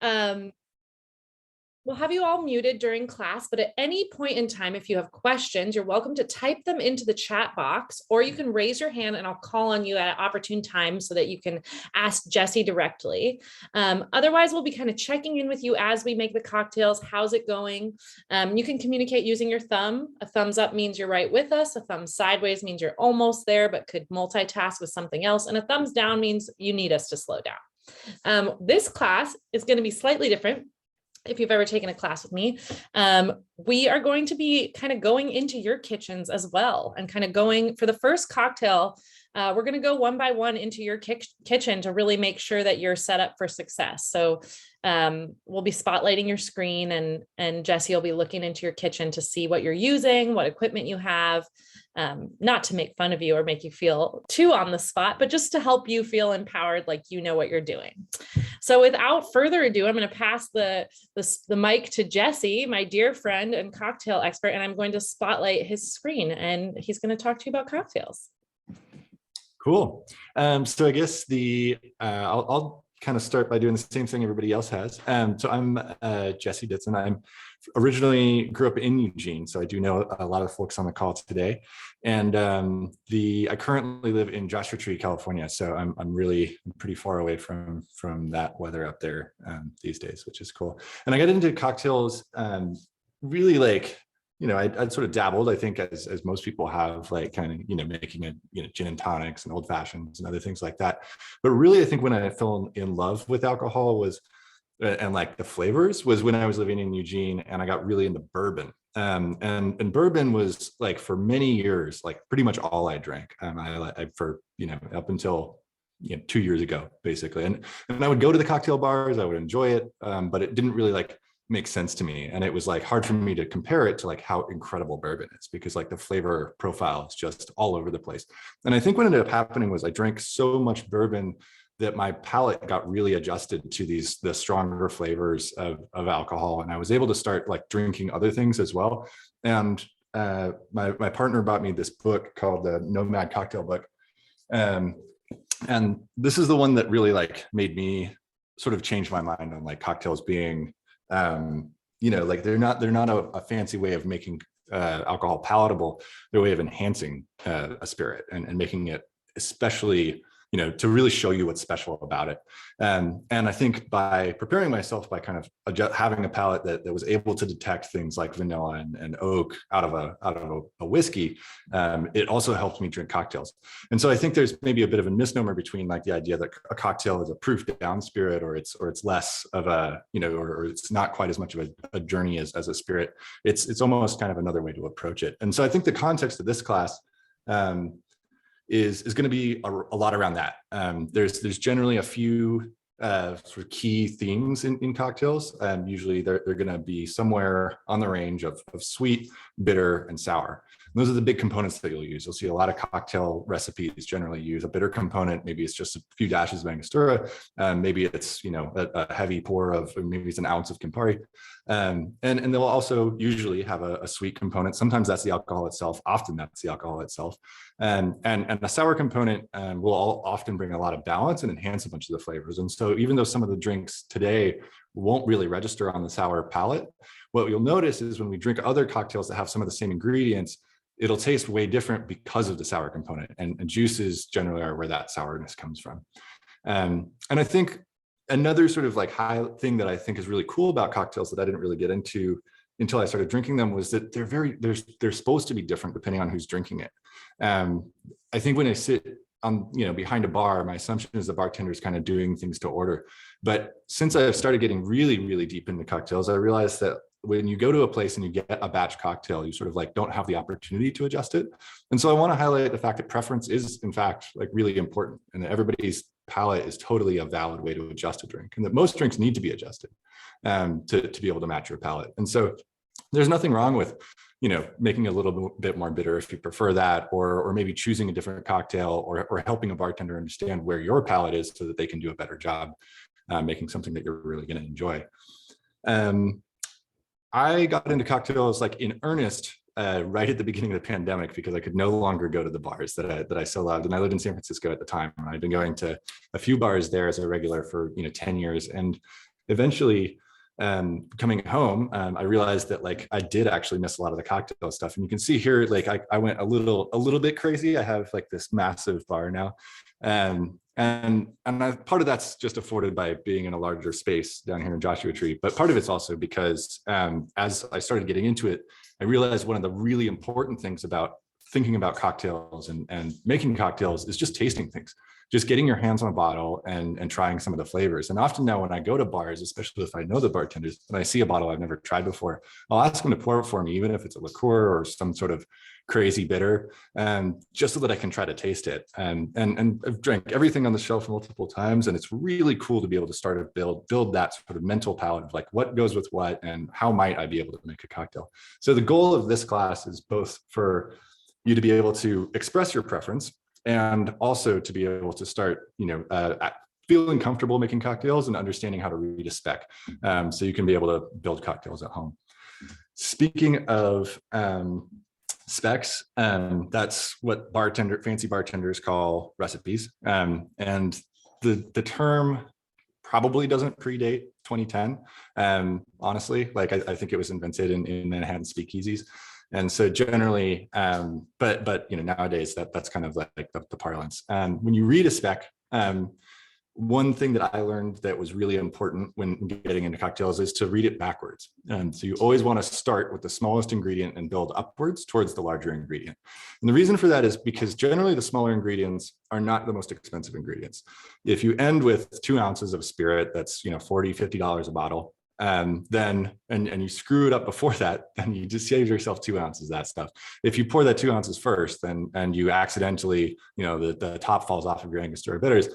Um, We'll have you all muted during class, but at any point in time, if you have questions, you're welcome to type them into the chat box, or you can raise your hand and I'll call on you at opportune times so that you can ask Jessie directly. Otherwise, we'll be kind of checking in with you as we make the cocktails. How's it going? You can communicate using your thumb. A thumbs up means you're right with us. A thumb sideways means you're almost there, but could multitask with something else. And a thumbs down means you need us to slow down. This class is going to be slightly different. If you've ever taken a class with me, we are going to be kind of going into your kitchens as well, and kind of going for the first cocktail. We're going to go one by one into your kitchen to really make sure that you're set up for success. So we'll be spotlighting your screen, and Jessie will be looking into your kitchen to see what you're using, what equipment you have, not to make fun of you or make you feel too on the spot, but just to help you feel empowered, like you know what you're doing. So without further ado, I'm going to pass the mic to Jessie, my dear friend and cocktail expert, and I'm going to spotlight his screen, and he's going to talk to you about cocktails. Cool. So I guess I'll kind of start by doing the same thing everybody else has. So I'm Jesse Ditson. I'm originally grew up in Eugene, so I do know a lot of the folks on the call today. And I currently live in Joshua Tree, California. So I'm pretty far away from that weather up there these days, which is cool. And I got into cocktails really like, I'd sort of dabbled, I think, as most people have, like kind of, making gin and tonics and old fashions and other things like that. But really, I think when I fell in love with alcohol was, and like the flavors, was when I was living in Eugene and I got really into bourbon. And bourbon was like for many years, like pretty much all I drank. Up until 2 years ago, basically. And I would go to the cocktail bars, I would enjoy it, but it didn't really like make sense to me. And it was like hard for me to compare it to like how incredible bourbon is, because like the flavor profile is just all over the place. And I think what ended up happening was I drank so much bourbon that my palate got really adjusted to the stronger flavors of alcohol. And I was able to start like drinking other things as well. And my partner bought me this book called the Nomad Cocktail Book. And this is the one that really like made me sort of change my mind on like cocktails being like they're not a fancy way of making alcohol palatable. They're a way of enhancing a spirit and making it especially, to really show you what's special about it. And I think by preparing myself by kind of having a palate that was able to detect things like vanilla and oak out of a whiskey, it also helped me drink cocktails. And so I think there's maybe a bit of a misnomer between like the idea that a cocktail is a proof down spirit, or it's less of a, or it's not quite as much of a journey as a spirit. It's almost kind of another way to approach it. And so I think the context of this class is going to be a lot around that. There's generally a few sort of key themes in cocktails. Usually they're going to be somewhere on the range of sweet, bitter, and sour. And those are the big components that you'll use. You'll see a lot of cocktail recipes generally use a bitter component. Maybe it's just a few dashes of Angostura. Maybe it's a heavy pour of, maybe it's an ounce of Campari. And they'll also usually have a sweet component. Sometimes that's the alcohol itself. Often that's the alcohol itself. And a sour component will often bring a lot of balance and enhance a bunch of the flavors. And so even though some of the drinks today won't really register on the sour palate, what you'll notice is when we drink other cocktails that have some of the same ingredients, it'll taste way different because of the sour component. And juices generally are where that sourness comes from. And I think another sort of like high thing that I think is really cool about cocktails that I didn't really get into until I started drinking them was that they're supposed to be different depending on who's drinking it. I think when I sit on, behind a bar, my assumption is the bartender's kind of doing things to order. But since I've started getting really, really deep into cocktails, I realized that when you go to a place and you get a batch cocktail, you sort of like don't have the opportunity to adjust it. And so I want to highlight the fact that preference is in fact like really important, and that everybody's palate is totally a valid way to adjust a drink, and that most drinks need to be adjusted to be able to match your palate. And so there's nothing wrong with, making a little bit more bitter if you prefer that, or maybe choosing a different cocktail, or helping a bartender understand where your palate is so that they can do a better job making something that you're really going to enjoy. I got into cocktails like in earnest right at the beginning of the pandemic, because I could no longer go to the bars that I so loved. And I lived in San Francisco at the time. And I'd been going to a few bars there as a regular for 10 years. And eventually, coming home, I realized that like I did actually miss a lot of the cocktail stuff. And you can see here, like I went a little bit crazy. I have like this massive bar now. Part of that's just afforded by being in a larger space down here in Joshua Tree. But part of it's also because as I started getting into it, I realized one of the really important things about thinking about cocktails and making cocktails is just tasting things, just getting your hands on a bottle and trying some of the flavors. And often now when I go to bars, especially if I know the bartenders and I see a bottle I've never tried before, I'll ask them to pour it for me, even if it's a liqueur or some sort of crazy bitter, just so that I can try to taste it. And I've drank everything on the shelf multiple times, and it's really cool to be able to start to build that sort of mental palette of like what goes with what and how might I be able to make a cocktail. So the goal of this class is both for you to be able to express your preference and also to be able to start, feeling comfortable making cocktails and understanding how to read a spec, so you can be able to build cocktails at home. Speaking of specs, that's what fancy bartenders call recipes, and the term probably doesn't predate 2010. Honestly, like I think it was invented in Manhattan speakeasies. And so generally, but nowadays that's kind of like the parlance. When you read a spec, one thing that I learned that was really important when getting into cocktails is to read it backwards. So you always want to start with the smallest ingredient and build upwards towards the larger ingredient. And the reason for that is because generally the smaller ingredients are not the most expensive ingredients. If you end with 2 ounces of spirit, that's $40, $50 a bottle. Then you screw it up before that, then you just save yourself 2 ounces of that stuff. If you pour that 2 ounces first, and you accidentally, the top falls off of your Angostura bitters,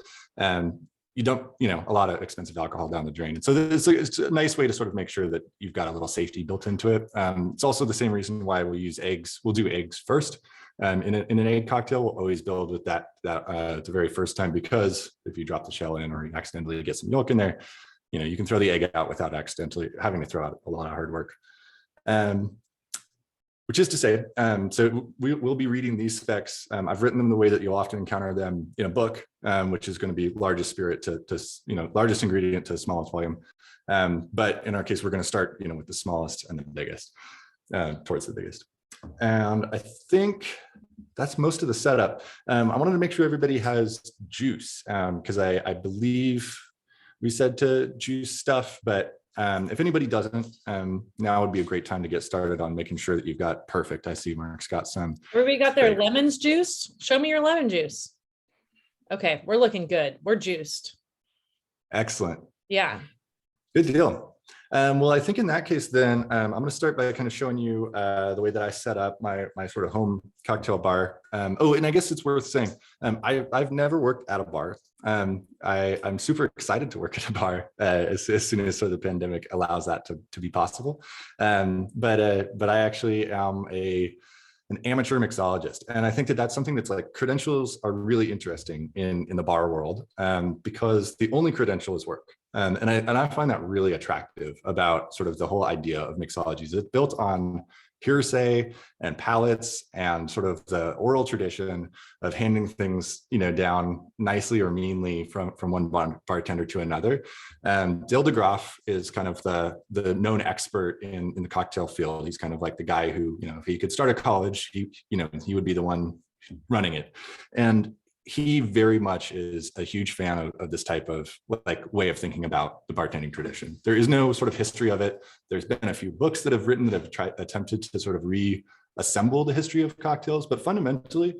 you don't, a lot of expensive alcohol down the drain. And so it's a nice way to sort of make sure that you've got a little safety built into it. It's also the same reason why we'll use eggs. We'll do eggs first. In an egg cocktail, we'll always build with that the very first time, because if you drop the shell in or you accidentally get some yolk in there, you can throw the egg out without accidentally having to throw out a lot of hard work. Which is to say, so we'll be reading these specs. I've written them the way that you'll often encounter them in a book, which is going to be largest spirit to largest ingredient to smallest volume. But in our case, we're going to start, with the smallest and the biggest, towards the biggest. And I think that's most of the setup. I wanted to make sure everybody has juice, because I believe we said to juice stuff, but if anybody doesn't, now would be a great time to get started on making sure that you've got perfect. I see Mark's got some. Everybody got their lemons juice? Show me your lemon juice. Okay, we're looking good. We're juiced. Excellent. Yeah. Good deal. Well, I think in that case, then I'm going to start by kind of showing you the way that I set up my sort of home cocktail bar. And I guess it's worth saying, I've never worked at a bar. I'm super excited to work at a bar as soon as sort of the pandemic allows that to be possible. But I actually am an amateur mixologist, and I think that that's something that's like, credentials are really interesting in the bar world, because the only credential is work. And I find that really attractive about sort of the whole idea of mixologies. It's built on hearsay and palates and sort of the oral tradition of handing things, down nicely or meanly from one bartender to another. Dale DeGroff is kind of the known expert in the cocktail field. He's kind of like the guy who, if he could start a college, he would be the one running it. And he very much is a huge fan of this type of like way of thinking about the bartending tradition. There is no sort of history of it. There's been a few books that have written that have attempted to sort of reassemble the history of cocktails, but fundamentally,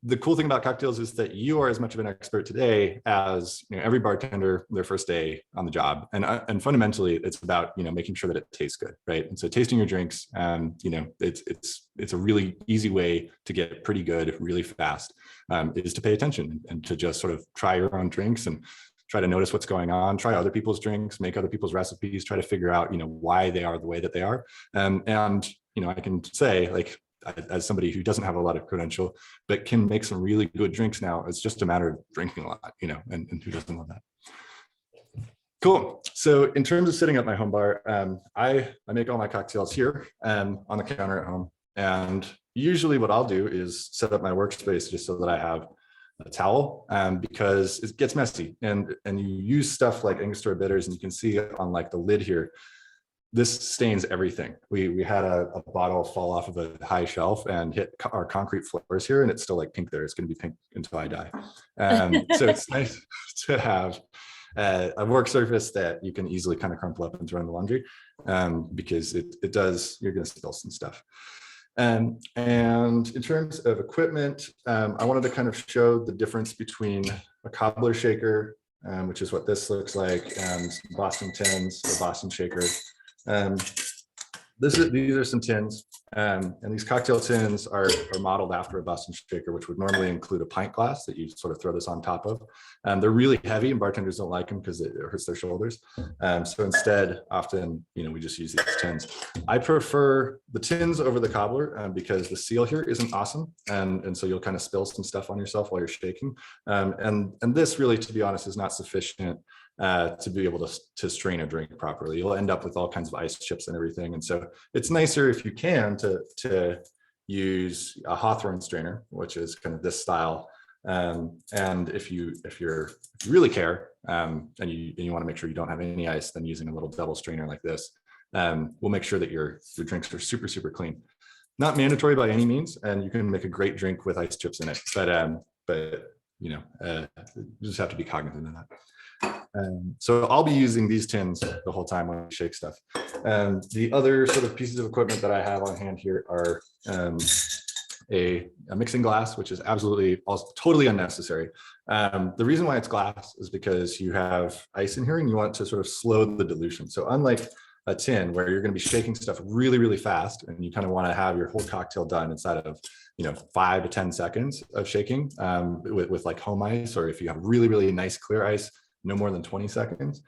the cool thing about cocktails is that you are as much of an expert today as every bartender their first day on the job, and fundamentally it's about making sure that it tastes good, right? And so tasting your drinks, it's a really easy way to get pretty good really fast, is to pay attention and to just sort of try your own drinks and try to notice what's going on, try other people's drinks, make other people's recipes, try to figure out why they are the way that they are, and I can say, like, as somebody who doesn't have a lot of credential, but can make some really good drinks now, it's just a matter of drinking a lot, and who doesn't love that? Cool. So in terms of setting up my home bar, I make all my cocktails here on the counter at home. And usually what I'll do is set up my workspace just so that I have a towel, because it gets messy, and you use stuff like Angostura bitters, and you can see on like the lid here, this stains everything. We had a bottle fall off of a high shelf and hit our concrete floors here, and it's still like pink there. It's going to be pink until I die. So it's nice to have a work surface that you can easily kind of crumple up and throw in the laundry, because it does, you're going to spill some stuff. And in terms of equipment, I wanted to kind of show the difference between a cobbler shaker, which is what this looks like, and Boston tins or Boston shaker. These are some tins, and these cocktail tins are modeled after a Boston shaker, which would normally include a pint glass that you sort of throw this on top of. They're really heavy, and bartenders don't like them because it hurts their shoulders. So instead, often, we just use these tins. I prefer the tins over the cobbler, because the seal here isn't awesome, and so you'll kind of spill some stuff on yourself while you're shaking. And this really, to be honest, is not sufficient to be able to strain a drink properly. You'll end up with all kinds of ice chips and everything. And so it's nicer if you can to use a Hawthorne strainer, which is kind of this style. And if you really care, and you want to make sure you don't have any ice, then using a little double strainer like this will make sure that your drinks are super, super clean. Not mandatory by any means, and you can make a great drink with ice chips in it, but you just have to be cognizant of that. So I'll be using these tins the whole time when I shake stuff. The other sort of pieces of equipment that I have on hand here are a mixing glass, which is absolutely totally unnecessary. The reason why it's glass is because you have ice in here and you want to sort of slow the dilution. So unlike a tin where you're going to be shaking stuff really, really fast, and you kind of want to have your whole cocktail done inside of 5 to 10 seconds of shaking, with like home ice, or if you have really, really nice clear ice, no more than 20 seconds.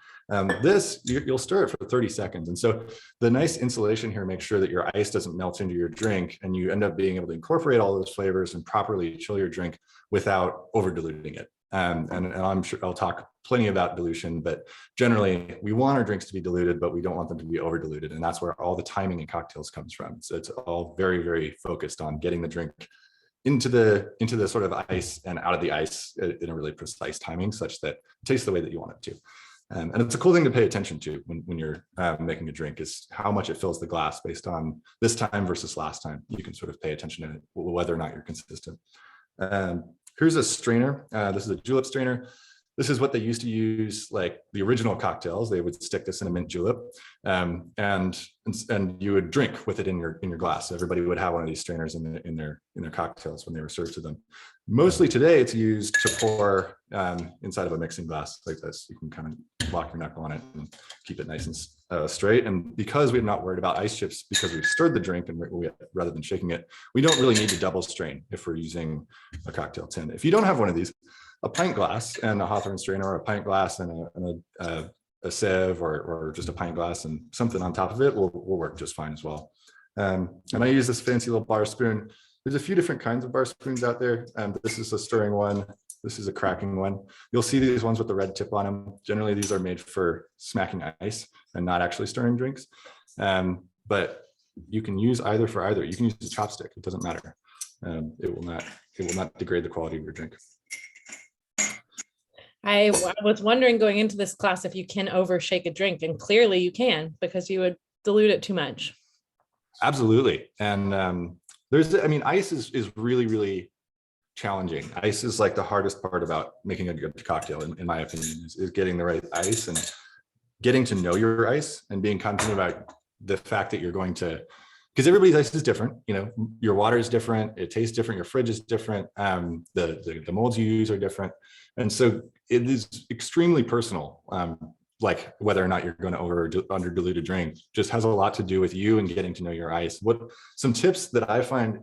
This, you'll stir it for 30 seconds. And so the nice insulation here makes sure that your ice doesn't melt into your drink, and you end up being able to incorporate all those flavors and properly chill your drink without over diluting it. And I'm sure I'll talk plenty about dilution, but generally we want our drinks to be diluted, but we don't want them to be over diluted. And that's where all the timing in cocktails comes from. So it's all very, very focused on getting the drink into the sort of ice and out of the ice in a really precise timing, such that it tastes the way that you want it to. And it's a cool thing to pay attention to when you're making a drink, is how much it fills the glass based on this time versus last time. You can sort of pay attention to it, whether or not you're consistent. Here's a strainer. This is a julep strainer. This is what they used to use, like the original cocktails. They would stick this in a mint julep, and you would drink with it in your glass. So everybody would have one of these strainers in their cocktails when they were served to them. Mostly today, it's used to pour inside of a mixing glass like this. You can kind of lock your knuckle on it and keep it nice and straight. And because we're not worried about ice chips, because we've stirred the drink and rather than shaking it, we don't really need to double strain if we're using a cocktail tin. If you don't have one of these, a pint glass and a Hawthorne strainer, or a pint glass and a sieve, or just a pint glass and something on top of it will work just fine as well. And I use this fancy little bar spoon. There's a few different kinds of bar spoons out there. This is a stirring one. This is a cracking one. You'll see these ones with the red tip on them. Generally, these are made for smacking ice and not actually stirring drinks. But you can use either for either. You can use a chopstick. It doesn't matter. It will not degrade the quality of your drink. I was wondering going into this class if you can overshake a drink, and clearly you can, because you would dilute it too much. Absolutely. And ice is really, really challenging. Ice is like the hardest part about making a good cocktail, in my opinion, is getting the right ice and getting to know your ice and being confident about the fact that you're going to, because everybody's ice is different. Your water is different. It tastes different. Your fridge is different. The molds you use are different. And so it is extremely personal. Like whether or not you're going to over or under dilute a drink just has a lot to do with you and getting to know your ice. Some tips that I find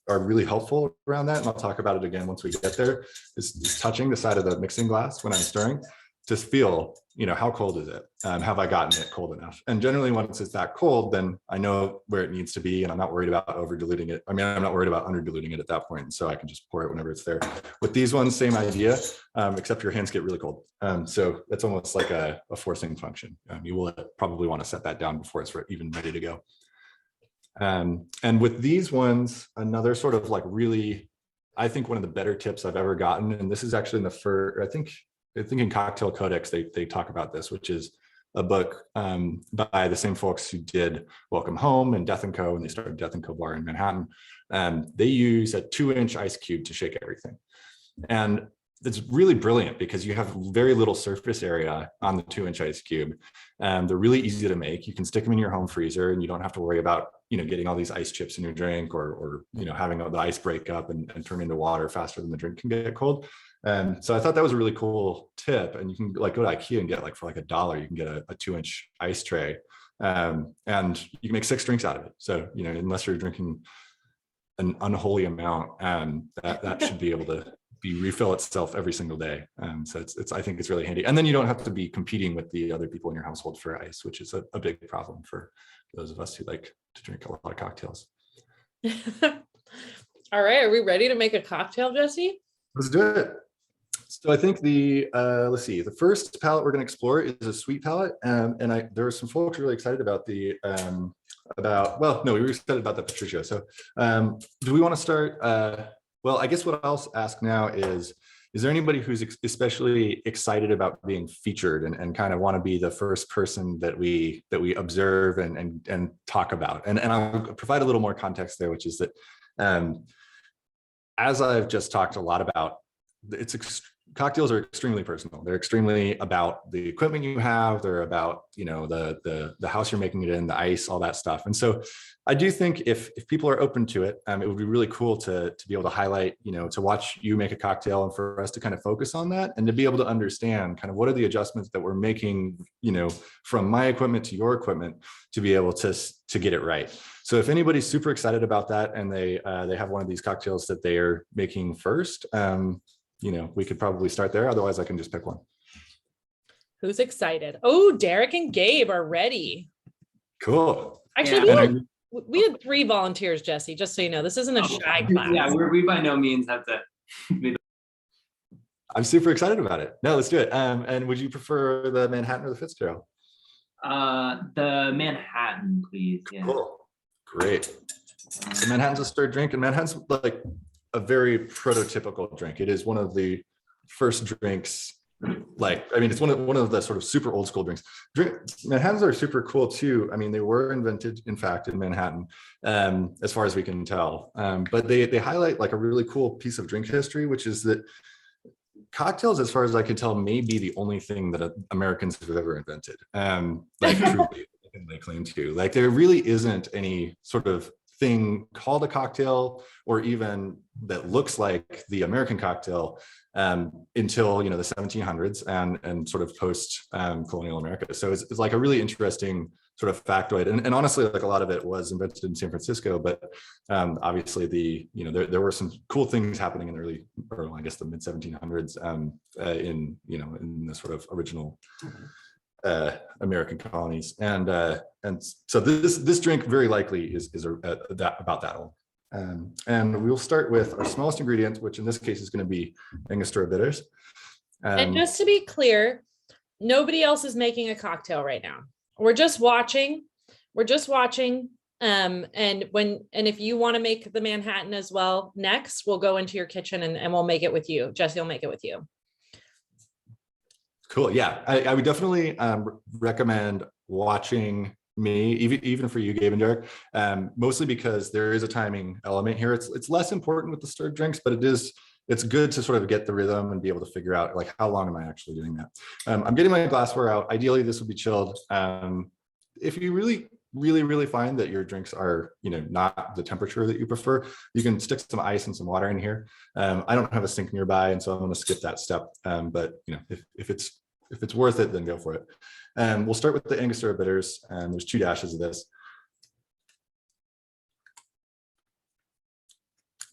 are really helpful around that, and I'll talk about it again once we get there, is touching the side of the mixing glass when I'm stirring to feel, how cold is it? Have I gotten it cold enough? And generally once it's that cold, then I know where it needs to be, and I'm not worried about over diluting it. I'm not worried about under diluting it at that point. So I can just pour it whenever it's there. With these ones, same idea, except your hands get really cold. So it's almost like a forcing function. You will probably want to set that down before it's even ready to go. And with these ones, another sort of like really I think one of the better tips I've ever gotten, and this is actually in the first, I think in Cocktail Codex, they talk about this, which is a book by the same folks who did Welcome Home and Death & Co. And they started Death & Co. Bar in Manhattan. They use a 2-inch ice cube to shake everything. And it's really brilliant because you have very little surface area on the 2-inch ice cube. They're really easy to make. You can stick them in your home freezer and you don't have to worry about, getting all these ice chips in your drink or having the ice break up and turn into water faster than the drink can get cold. So I thought that was a really cool tip. And you can go to IKEA and get for $1, you can get a 2-inch ice tray. And you can make 6 drinks out of it. So, unless you're drinking an unholy amount, that should be able to refill itself every single day. So I think it's really handy. And then you don't have to be competing with the other people in your household for ice, which is a big problem for those of us who like to drink a lot of cocktails. All right. Are we ready to make a cocktail, Jesse? Let's do it. So I think let's see, the first palette we're going to explore is a sweet palette. And there were some folks really excited about we were excited about the Patricia. So do we want to start? Well, I guess what I'll ask now is there anybody who's especially excited about being featured and kind of want to be the first person that we observe and talk about? And I'll provide a little more context there, which is that as I've just talked a lot about, cocktails are extremely personal. They're extremely about the equipment you have. They're about, the house you're making it in, the ice, all that stuff. And so I do think if people are open to it, it would be really cool to be able to highlight, to watch you make a cocktail and for us to kind of focus on that and to be able to understand kind of what are the adjustments that we're making, from my equipment to your equipment to be able to get it right. So if anybody's super excited about that and they have one of these cocktails that they are making first, we could probably start there. Otherwise, I can just pick one. Who's excited? Oh, Derek and Gabe are ready. Cool. Actually, we had 3 volunteers, Jesse, just so you know. This isn't a shy class. Yeah, we by no means have to. I'm super excited about it. No, let's do it. And would you prefer the Manhattan or the Fitzgerald? The Manhattan, please. Yeah. Cool. Great. So Manhattan's a stirred drink, and Manhattan's like a very prototypical drink. It is one of the first drinks. It's one of the sort of super old school drinks. Manhattans are super cool too. They were invented, in fact, in Manhattan, as far as we can tell. But they highlight a really cool piece of drink history, which is that cocktails, as far as I can tell, may be the only thing that Americans have ever invented. Truly, they claim to. There really isn't any sort of thing called a cocktail or even that looks like the American cocktail until the 1700s and sort of post colonial America. So it's a really interesting sort of factoid, and honestly, a lot of it was invented in San Francisco, but obviously there were some cool things happening in the mid 1700s in the sort of original American colonies, and so this drink very likely is about that old. And we'll start with our smallest ingredient, which in this case is going to be Angostura bitters. And just to be clear, nobody else is making a cocktail right now. We're just watching. And if you want to make the Manhattan as well, next we'll go into your kitchen and we'll make it with you. Jesse will make it with you. Cool. Yeah, I would definitely recommend watching me, even for you, Gabe and Derek, mostly because there is a timing element here. It's less important with the stirred drinks, but it's good to sort of get the rhythm and be able to figure out how long am I actually doing that. I'm getting my glassware out. Ideally, this would be chilled. If you really find that your drinks are not the temperature that you prefer, you can stick some ice and some water in here. I don't have a sink nearby, and so I'm going to skip that step. But if it's worth it, then go for it. We'll start with the Angostura bitters, and there's 2 dashes of this.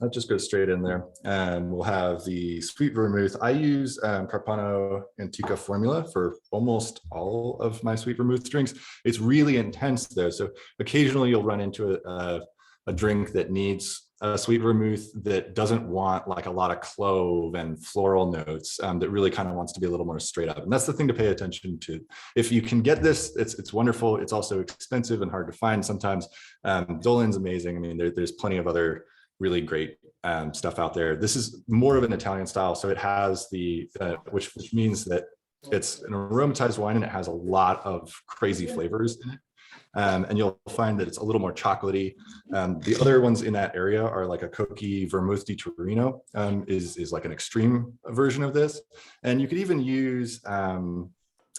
That just goes straight in there. And we'll have the sweet vermouth. I use Carpano Antica formula for almost all of my sweet vermouth drinks. It's really intense though. So occasionally you'll run into a drink that needs a sweet vermouth that doesn't want a lot of clove and floral notes, that really kind of wants to be a little more straight up. And that's the thing to pay attention to. If you can get this, it's wonderful. It's also expensive and hard to find sometimes. Dolan's amazing. There's plenty of other really great stuff out there. This is more of an Italian style, so it has the which means that it's an aromatized wine and it has a lot of crazy flavors in it. And you'll find that it's a little more chocolatey. The other ones in that area are like a Cocchi Vermouth di Torino, is like an extreme version of this. And you could even use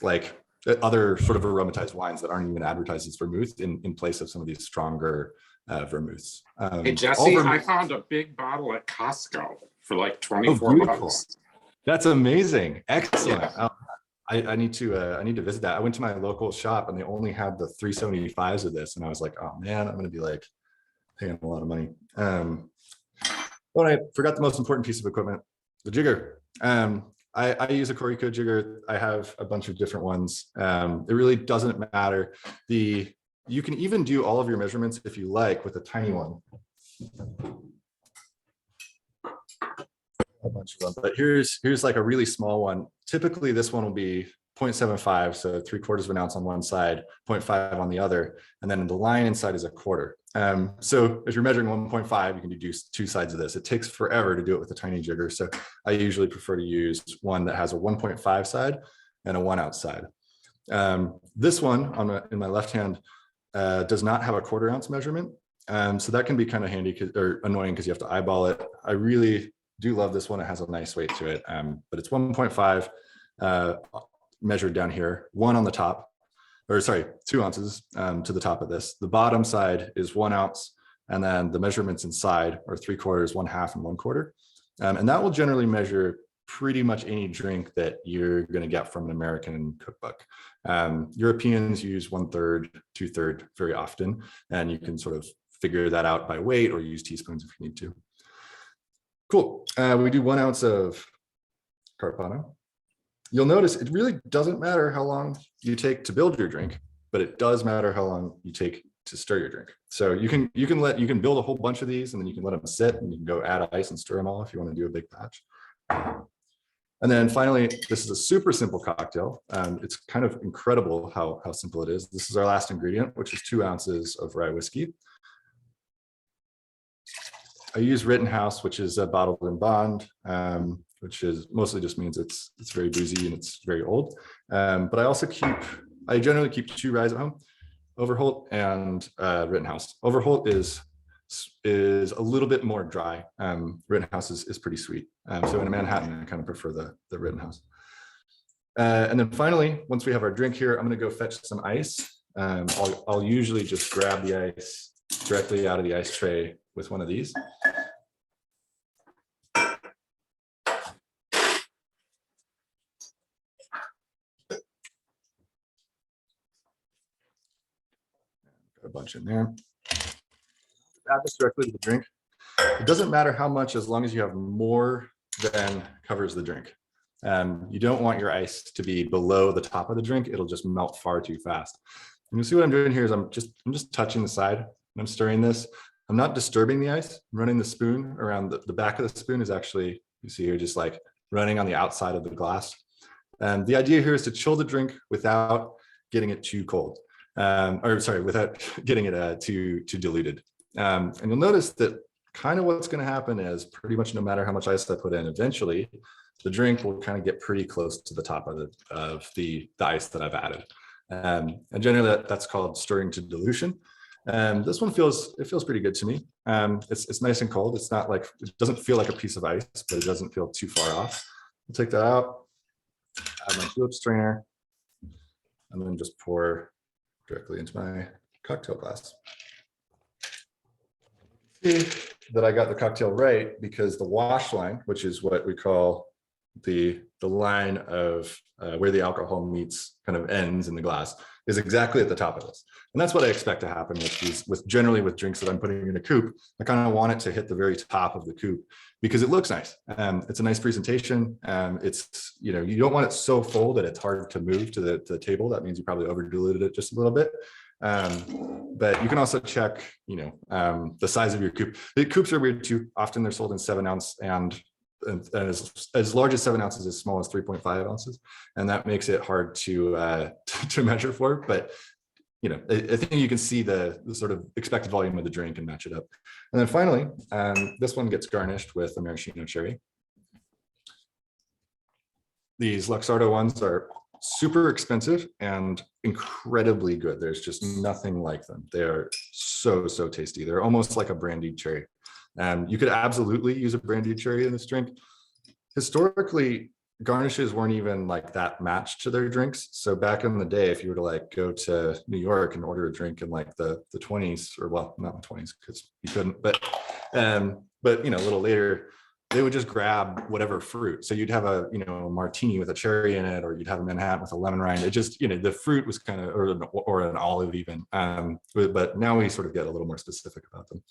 like other sort of aromatized wines that aren't even advertised as vermouth in place of some of these stronger vermouths. Hey Jesse, I found a big bottle at Costco for like 24 bucks. That's amazing. Excellent. Yeah. I need to visit that. I went to my local shop and they only had the 375s of this, and I was like, oh man, I'm going to be like paying a lot of money. But I forgot the most important piece of equipment, the jigger. I use a Corico jigger. I have a bunch of different ones. It really doesn't matter. You can even do all of your measurements if you like with a tiny one. A bunch of them, but here's like a really small one. Typically this one will be 0.75, so 3/4 of an ounce on one side, 0.5 on the other, and then the line inside is 1/4. So if you're measuring 1.5, you can do two sides of this. It takes forever to do it with a tiny jigger, so I usually prefer to use one that has a 1.5 side and a 1 ounce side. This one in my left hand does not have a 1/4 ounce measurement, so that can be kind of handy or annoying because you have to eyeball it. I really do love this one. It has a nice weight to it, but it's 1.5 measured down here, 1 on the top, or sorry, 2 ounces to the top of this. The bottom side is 1 ounce, and then the measurements inside are 3/4, 1/2, and 1/4. And that will generally measure pretty much any drink that you're going to get from an American cookbook. Europeans use 1/3, 2/3 very often, and you can sort of figure that out by weight or use teaspoons if you need to. Cool. We do 1 ounce of Carpano. You'll notice it really doesn't matter how long you take to build your drink, but it does matter how long you take to stir your drink. So you can build a whole bunch of these, and then you can let them sit, and you can go add ice and stir them all if you want to do a big batch. And then finally, this is a super simple cocktail. It's kind of incredible how simple it is. This is our last ingredient, which is 2 ounces of rye whiskey. I use Rittenhouse, which is a bottled in bond, which is mostly just means it's very boozy and it's very old. But I generally keep 2 ryes at home, Overholt and Rittenhouse. Overholt is a little bit more dry. Rittenhouse is pretty sweet. So in a Manhattan, I kind of prefer the Rittenhouse. And then finally, once we have our drink here, I'm going to go fetch some ice. I'll usually just grab the ice directly out of the ice tray with one of these. Got a bunch in there. Add this directly to the drink. It doesn't matter how much, as long as you have more than covers the drink. You don't want your ice to be below the top of the drink. It'll just melt far too fast. And you see what I'm doing here is I'm just touching the side and I'm stirring this. I'm not disturbing the ice. I'm running the spoon around the back of the spoon is actually, you see here, just like running on the outside of the glass. And the idea here is to chill the drink without getting it too cold, without getting it too diluted. And you'll notice that kind of what's going to happen is pretty much no matter how much ice I put in, eventually the drink will kind of get pretty close to the top of the ice that I've added. And generally that's called stirring to dilution. This one feels pretty good to me. It's nice and cold. It's not like, it doesn't feel like a piece of ice, but it doesn't feel too far off. I'll take that out, add my tulip strainer, and then just pour directly into my cocktail glass. See that I got the cocktail right because the wash line, which is what we call the line of where the alcohol meets, kind of ends in the glass, is exactly at the top of this. And that's what I expect to happen generally with drinks that I'm putting in a coupe. I kind of want it to hit the very top of the coupe because it looks nice. It's a nice presentation. It's, you don't want it so full that it's hard to move to the table. That means you probably over diluted it just a little bit. But you can also check, the size of your coupe. The coupes are weird too. Often they're sold in 7 ounce and as large as 7 ounces, as small as 3.5 ounces. And that makes it hard to measure for. But I think you can see the sort of expected volume of the drink and match it up. And then finally, this one gets garnished with a maraschino cherry. These Luxardo ones are super expensive and incredibly good. There's just nothing like them. They're so tasty. They're almost like a brandied cherry. You could absolutely use a brandied cherry in this drink. Historically, garnishes weren't even like that matched to their drinks. So back in the day, if you were to like go to New York and order a drink in like the 20s, or well, not the 20s because you couldn't, but a little later, they would just grab whatever fruit. So you'd have a martini with a cherry in it, or you'd have a Manhattan with a lemon rind. It just, the fruit was kind of, or an olive even. But now we sort of get a little more specific about them.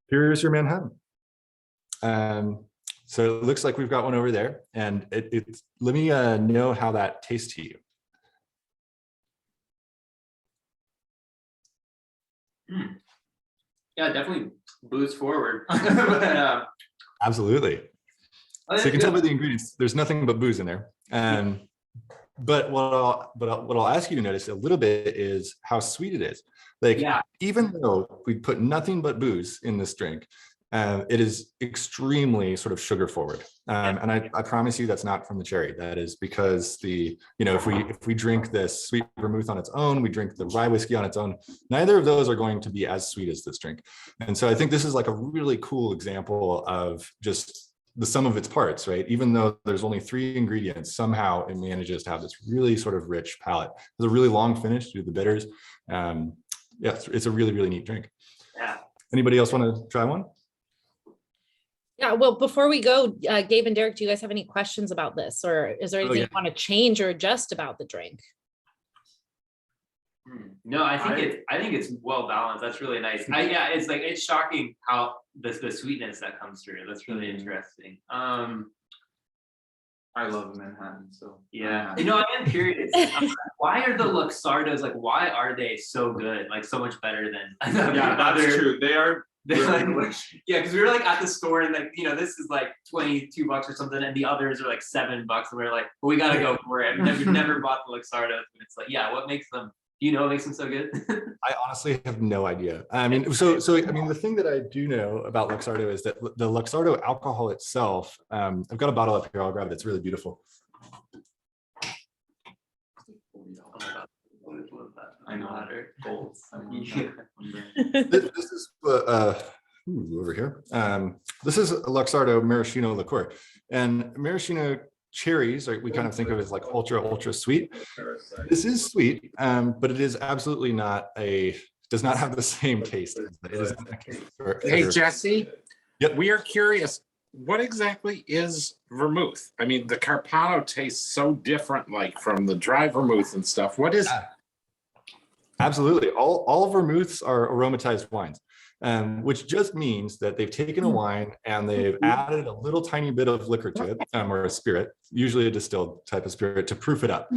Here's your Manhattan. So it looks like we've got one over there, and let me know how that tastes to you. Yeah, definitely booze forward. But, absolutely. So you can tell by the ingredients, there's nothing but booze in there. But what I'll ask you to notice a little bit is how sweet it is. Like, even though we put nothing but booze in this drink, it is extremely sort of sugar forward. And I promise you that's not from the cherry. That is because if we drink this sweet vermouth on its own, we drink the rye whiskey on its own, neither of those are going to be as sweet as this drink. And so I think this is like a really cool example of just the sum of its parts, right? Even though there's only 3 ingredients, somehow it manages to have this really sort of rich palate. It's a really long finish due to the bitters. It's a really neat drink. Yeah. Anybody else want to try one? Yeah, well, before we go, Gabe and Derek, do you guys have any questions about this, or is there anything you want to change or adjust about the drink? No, I think it's well balanced. That's really nice. It's shocking how the sweetness that comes through. That's really interesting. I love Manhattan, so yeah. I am curious. Why are the Luxardos, like, why are they so good? Like, so much better than that's true. They're like, because we were like at the store and like, this is like $22 or something, and the others are like $7, and we're like, well, we gotta go for it. I've never bought the Luxardos, and it's like, what makes them? What makes them so good? I honestly have no idea. I mean, the thing that I do know about Luxardo is that the Luxardo alcohol itself, I've got a bottle up here, I'll grab it, it's really beautiful. I know. Golds. This is over here. This is a Luxardo maraschino liqueur, and maraschino cherries, we kind of think of as like ultra sweet. This is sweet, but it is absolutely does not have the same taste. Hey, Jesse. Yep. We are curious, what exactly is vermouth? I mean, the Carpano tastes so different, like from the dry vermouth and stuff. What is it? Absolutely. All vermouths are aromatized wines, which just means that they've taken a wine and they've added a little tiny bit of liquor to it, or a spirit, usually a distilled type of spirit, to proof it up,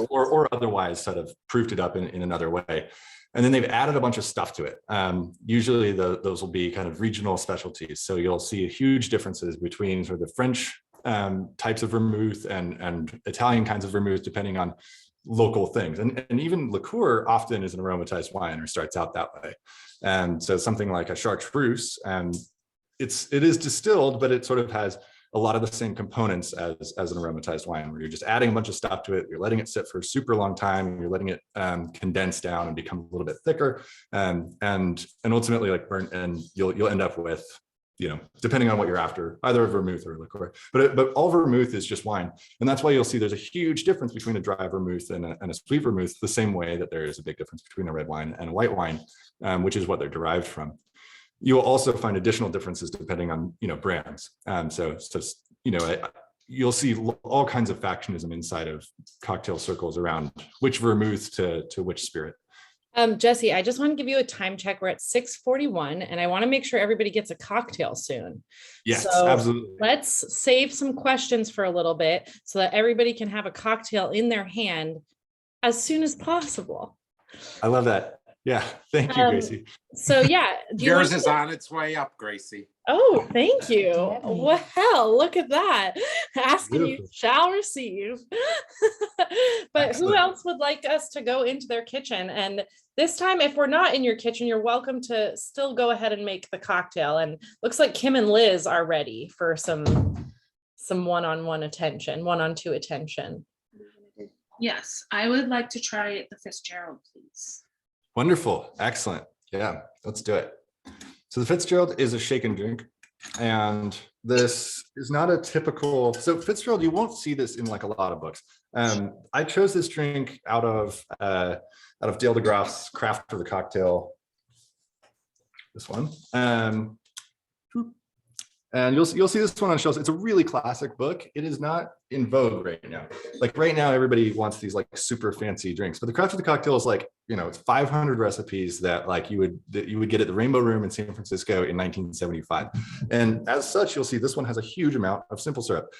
or otherwise sort of proofed it up in another way. And then they've added a bunch of stuff to it. Usually those will be kind of regional specialties. So you'll see huge differences between sort of the French types of vermouth and Italian kinds of vermouth, depending on local things. And even liqueur often is an aromatized wine, or starts out that way. And so something like a chartreuse, it is distilled, but it sort of has a lot of the same components as an aromatized wine, where you're just adding a bunch of stuff to it, you're letting it sit for a super long time, and you're letting it condense down and become a little bit thicker, and ultimately like burn, and you'll end up with, depending on what you're after, either a vermouth or a liqueur. But all vermouth is just wine. And that's why you'll see there's a huge difference between a dry vermouth and a sweet vermouth, the same way that there is a big difference between a red wine and a white wine, which is what they're derived from. You will also find additional differences depending on, brands. You'll see all kinds of factionism inside of cocktail circles around which vermouth to which spirit. Jesse, I just want to give you a time check. We're at 6:41, and I want to make sure everybody gets a cocktail soon. Yes, so absolutely. Let's save some questions for a little bit so that everybody can have a cocktail in their hand as soon as possible. I love that. Yeah, thank you, Um, Gracie. So yeah, do you Yours want is on its way up, Gracie. Oh, thank you. Well, look at that. Ask and you Beautiful. shall receive. But who Excellent. else would like us to go into their kitchen? And this time, if we're not in your kitchen, you're welcome to still go ahead and make the cocktail. And looks like Kim and Liz are ready for some one-on-one attention, one-on-two attention. Yes, I would like to try the Fitzgerald, please. Wonderful. Excellent. Yeah, let's do it. So the Fitzgerald is a shaken drink, and this is not a typical. So Fitzgerald, you won't see this in like a lot of books. I chose this drink out of Dale DeGraff's Craft for the Cocktail. This one. And you'll see this one on shelves. It's a really classic book. It is not in vogue right now. Like right now, everybody wants these like super fancy drinks, but the Craft of the Cocktail is like, it's 500 recipes that like you would get at the Rainbow Room in San Francisco in 1975. And as such, you'll see this one has a huge amount of simple syrup.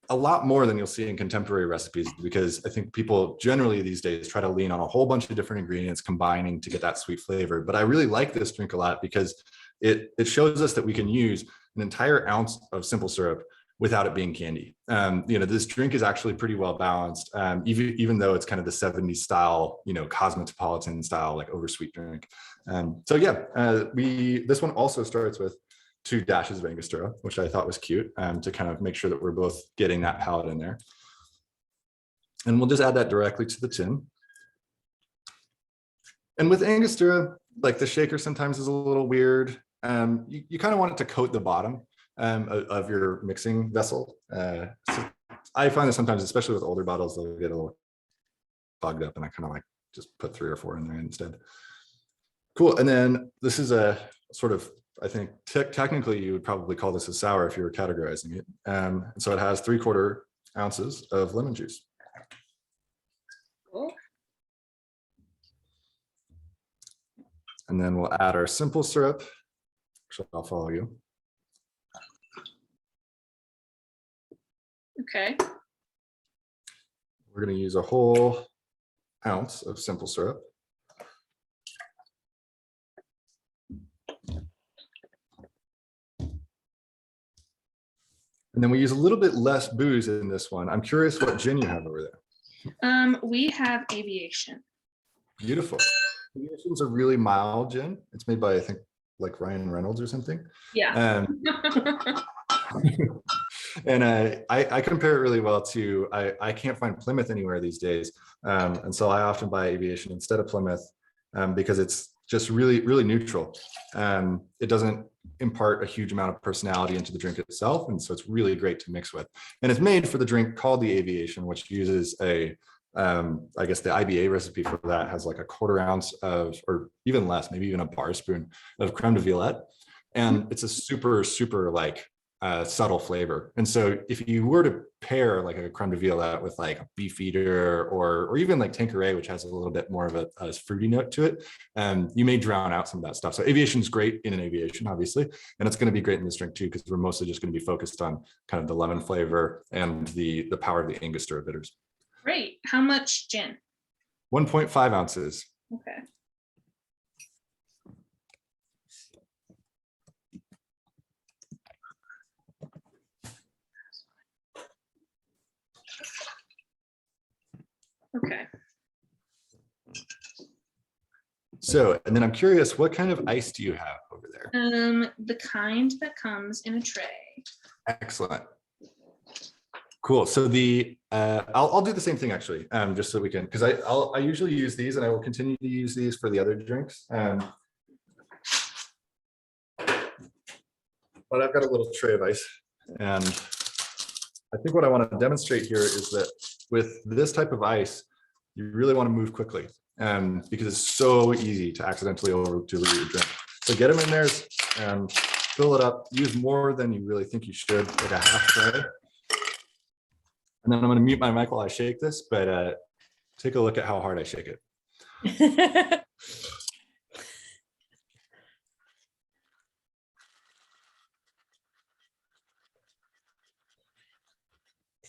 A lot more than you'll see in contemporary recipes, because I think people generally these days try to lean on a whole bunch of different ingredients combining to get that sweet flavor. But I really like this drink a lot because it shows us that we can use an entire ounce of simple syrup without it being candy. This drink is actually pretty well balanced, even though it's kind of the 70s style, cosmopolitan style, like oversweet drink. This one also starts with 2 dashes of Angostura, which I thought was cute, to kind of make sure that we're both getting that palate in there. And we'll just add that directly to the tin. And with Angostura, like the shaker sometimes is a little weird. You kind of want it to coat the bottom of your mixing vessel. So I find that sometimes, especially with older bottles, they'll get a little fogged up, and I kind of like just put 3 or 4 in there instead. Cool. And then this is a sort of, I think technically you would probably call this a sour if you were categorizing it. And so it has 3/4 ounces of lemon juice. Cool. And then we'll add our simple syrup, which I'll follow you. Okay. We're going to use a whole ounce of simple syrup. And then we use a little bit less booze in this one. I'm curious what gin you have over there. We have Aviation. Beautiful. Aviation's a really mild gin. It's made by, I think, like Ryan Reynolds or something. Yeah. And I compare it really well to, I can't find Plymouth anywhere these days. And so I often buy Aviation instead of Plymouth, because it's just really, really neutral. It doesn't impart a huge amount of personality into the drink itself. And so it's really great to mix with. And it's made for the drink called the Aviation, which uses I guess the IBA recipe for that has like a 1/4 ounce of, or even less, maybe even a bar spoon of creme de violette. And it's a super, super like subtle flavor. And so if you were to pair like a creme de violette with like a Beefeater or even like Tanqueray, which has a little bit more of a fruity note to it, you may drown out some of that stuff. So Aviation is great in an Aviation, obviously, and it's going to be great in this drink too, because we're mostly just going to be focused on kind of the lemon flavor and the power of the Angostura bitters. Great. How much gin? 1.5 ounces. Okay. Okay. So, and then I'm curious, what kind of ice do you have over there? The kind that comes in a tray. Excellent. Cool. So I'll do the same thing actually, just so we can, because I usually use these, and I will continue to use these for the other drinks. But I've got a little tray of ice, and I think what I want to demonstrate here is that with this type of ice, you really want to move quickly, because it's so easy to accidentally dilute your drink. So get them in there and fill it up. Use more than you really think you should, like a half tray. And then I'm going to mute my mic while I shake this, but take a look at how hard I shake it.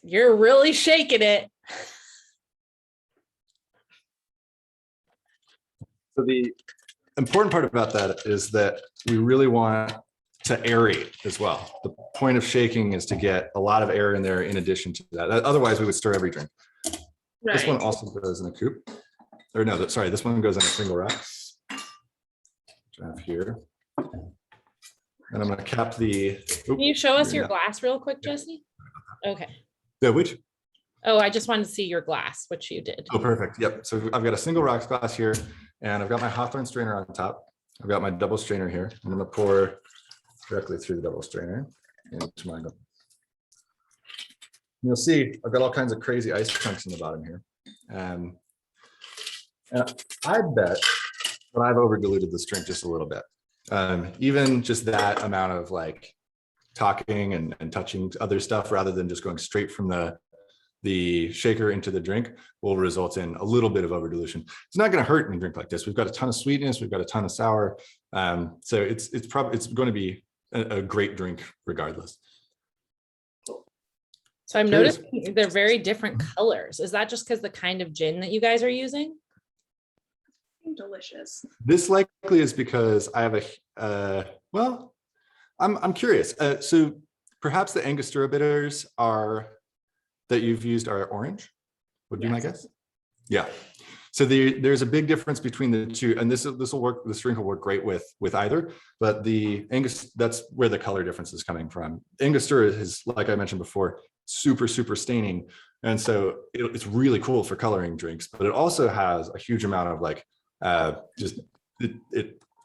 You're really shaking it. So the important part about that is that we really want to aerate as well. The point of shaking is to get a lot of air in there in addition to that. Otherwise, we would stir every drink. This one Right. also goes in a coupe. Or no, sorry, this one goes in a single rack. Which I have here. And I'm going to cap the. Can you show us your glass real quick, Jesse? Okay. Yeah, which? Oh, I just wanted to see your glass, which you did. Oh, perfect. Yep. So I've got a single rocks glass here, and I've got my Hawthorne strainer on top. I've got my double strainer here. I'm going to pour directly through the double strainer into my. You'll see I've got all kinds of crazy ice chunks in the bottom here. And I bet that I've over diluted this drink just a little bit. Even just that amount of like talking and touching other stuff rather than just going straight from the shaker into the drink will result in a little bit of over dilution. It's not going to hurt in a drink like this. We've got a ton of sweetness, we've got a ton of sour. So it's going to be a great drink regardless. So I'm noticing they're very different colors. Is that just because the kind of gin that you guys are using? Delicious. This likely is because I have well, I'm curious. So perhaps the Angostura bitters that you've used are orange, would be my guess. Yeah. So there's a big difference between the two, and this will work. This drink will work great with either. But the Angus, that's where the color difference is coming from. Angostura is, like I mentioned before, super staining, and so it's really cool for coloring drinks. But it also has a huge amount of like the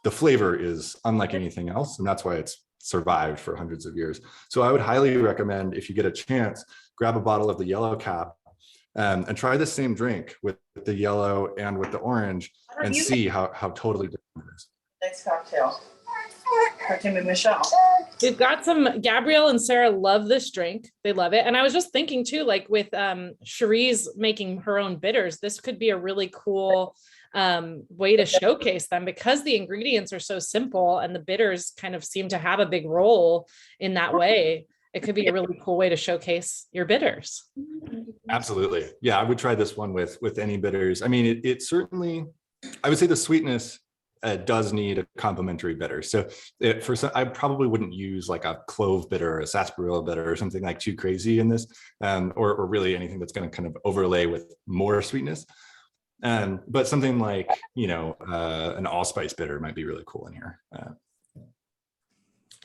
flavor is unlike anything else, and that's why it's survived for hundreds of years. So I would highly recommend, if you get a chance, grab a bottle of the yellow cap and try the same drink with the yellow and with the orange and see how totally different it is. Next cocktail. Timmy Michelle. We've got some. Gabrielle and Sarah love this drink. They love it. And I was just thinking too, like with Cherie's making her own bitters, this could be a really cool way to showcase them, because the ingredients are so simple and the bitters kind of seem to have a big role in that way. It could be a really cool way to showcase your bitters. Absolutely. Yeah, I would try this one with any bitters. I mean, it certainly, I would say the sweetness does need a complementary bitter. So I probably wouldn't use like a clove bitter or a sarsaparilla bitter or something like too crazy in this, or really anything that's going to kind of overlay with more sweetness. But something like, an allspice bitter might be really cool in here.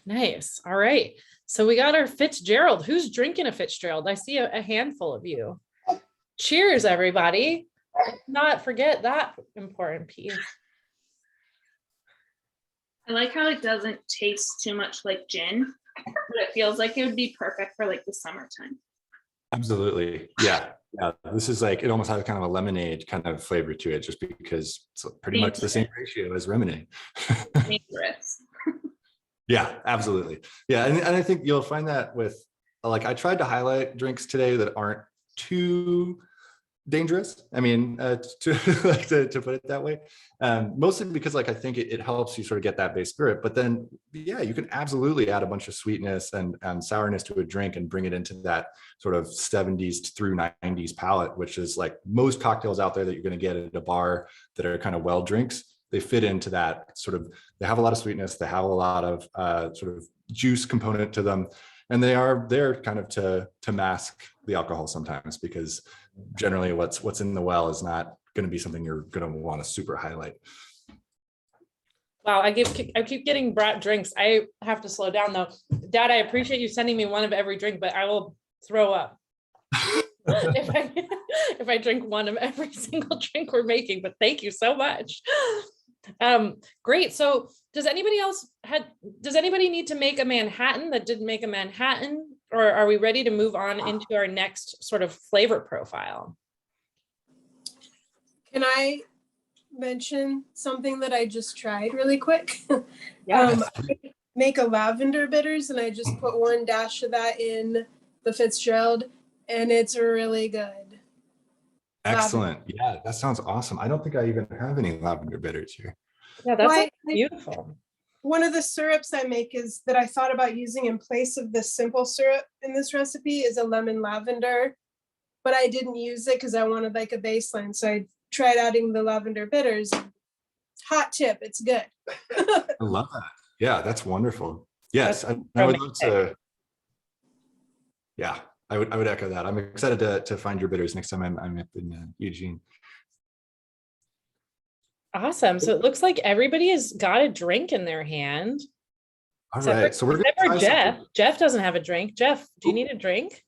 Nice. All right. So we got our Fitzgerald. Who's drinking a Fitzgerald? I see a handful of you. Cheers, everybody. Let's not forget that important piece. I like how it doesn't taste too much like gin, but it feels like it would be perfect for like the summertime. Absolutely. Yeah. This is like, it almost has kind of a lemonade kind of flavor to it, just because it's pretty much the same ratio as lemonade. Dangerous. Yeah, absolutely. Yeah. And I think you'll find that with, like, I tried to highlight drinks today that aren't too dangerous. I mean, to put it that way, mostly because like I think it helps you sort of get that base spirit. But then, yeah, you can absolutely add a bunch of sweetness and sourness to a drink and bring it into that sort of 70s through 90s palate, which is like most cocktails out there that you're going to get at a bar that are kind of well drinks. They fit into that sort of. They have a lot of sweetness. They have a lot of sort of juice component to them, and they are there kind of to mask the alcohol sometimes, because generally what's in the well is not going to be something you're going to want to super highlight. Wow, I keep getting brought drinks. I have to slow down though. Dad, I appreciate you sending me one of every drink, but I will throw up if I drink one of every single drink we're making. But thank you so much. Great. So does anybody need to make a Manhattan that didn't make a Manhattan, or are we ready to move on into our next sort of flavor profile? Can I mention something that I just tried really quick? Yeah. I make a lavender bitters, and I just put 1 dash of that in the Fitzgerald, and it's really good. Excellent. Yeah, that sounds awesome. I don't think I even have any lavender bitters here. Yeah, that's beautiful. One of the syrups I make is that I thought about using in place of the simple syrup in this recipe is a lemon lavender, but I didn't use it because I wanted like a baseline. So I tried adding the lavender bitters. Hot tip, it's good. I love that. Yeah, that's wonderful. Yes, I would love to. Yeah, I would echo that. I'm excited to find your bitters next time I'm up in Eugene. Awesome. So it looks like everybody has got a drink in their hand. All right, so we're Except gonna for try Jeff. something. Jeff doesn't have a drink. Jeff, do you need a drink?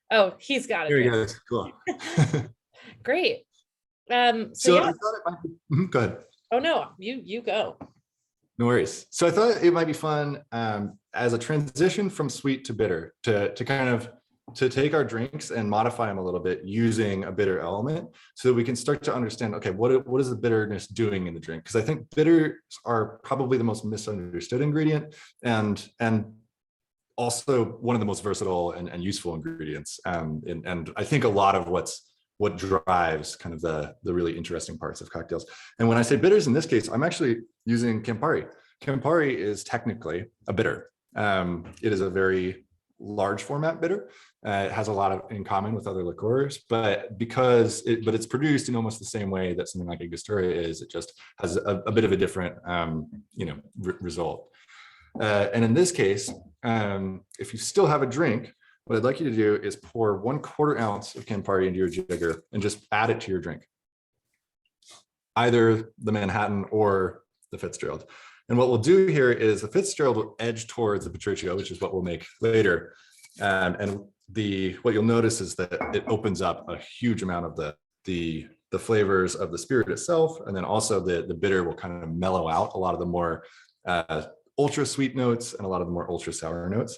Oh, he's got a Here he drink. goes. Cool. Great. So So I yeah. thought it might be, go ahead. Oh no, you go. No worries. So I thought it might be fun as a transition from sweet to bitter to kind of to take our drinks and modify them a little bit using a bitter element so that we can start to understand, okay, what is the bitterness doing in the drink? Because I think bitters are probably the most misunderstood ingredient and also one of the most versatile and useful ingredients. And I think a lot of what drives kind of the really interesting parts of cocktails. And when I say bitters in this case, I'm actually using Campari. Campari is technically a bitter. It is a very large format bitter. It has a lot in common with other liqueurs, but it's produced in almost the same way that something like Angostura is. It just has a bit of a different result. And in this case, if you still have a drink, what I'd like you to do is pour 1/4 ounce of Campari into your jigger and just add it to your drink, either the Manhattan or the Fitzgerald. And what we'll do here is the Fitzgerald will edge towards the Petruccio, which is what we'll make later. And what you'll notice is that it opens up a huge amount of the flavors of the spirit itself, and then also the bitter will kind of mellow out a lot of the more ultra sweet notes and a lot of the more ultra sour notes.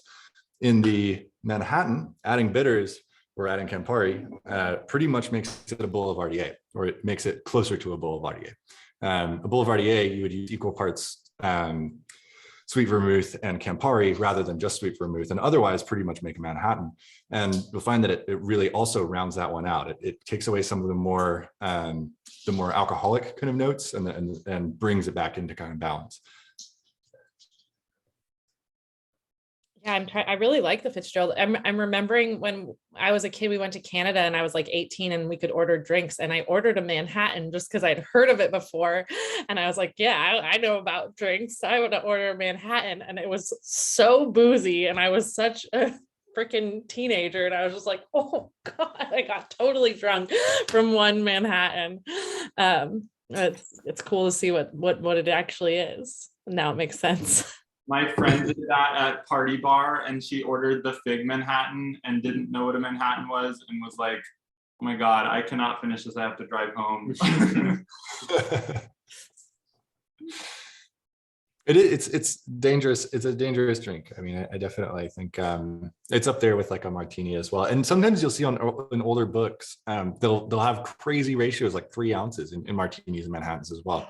In the Manhattan, adding bitters or adding Campari pretty much makes it a Boulevardier, or it makes it closer to a Boulevardier. A Boulevardier, you would use equal parts sweet vermouth and Campari rather than just sweet vermouth, and otherwise pretty much make a Manhattan. And you'll find that it really also rounds that one out. It takes away some of the more alcoholic kind of notes and brings it back into kind of balance. Yeah, I really like the Fitzgerald. I'm remembering when I was a kid, we went to Canada and I was like 18 and we could order drinks, and I ordered a Manhattan just because I'd heard of it before. And I was like, yeah, I know about drinks. I would order a Manhattan, and it was so boozy. And I was such a freaking teenager, and I was just like, oh God, I got totally drunk from one Manhattan. It's cool to see what it actually is. Now it makes sense. My friend did that at Party Bar, and she ordered the Fig Manhattan and didn't know what a Manhattan was and was like, oh my God, I cannot finish this. I have to drive home. It's dangerous. It's a dangerous drink. I mean, I definitely think it's up there with like a martini as well. And sometimes you'll see in older books, they'll have crazy ratios like 3 ounces in martinis and Manhattans as well.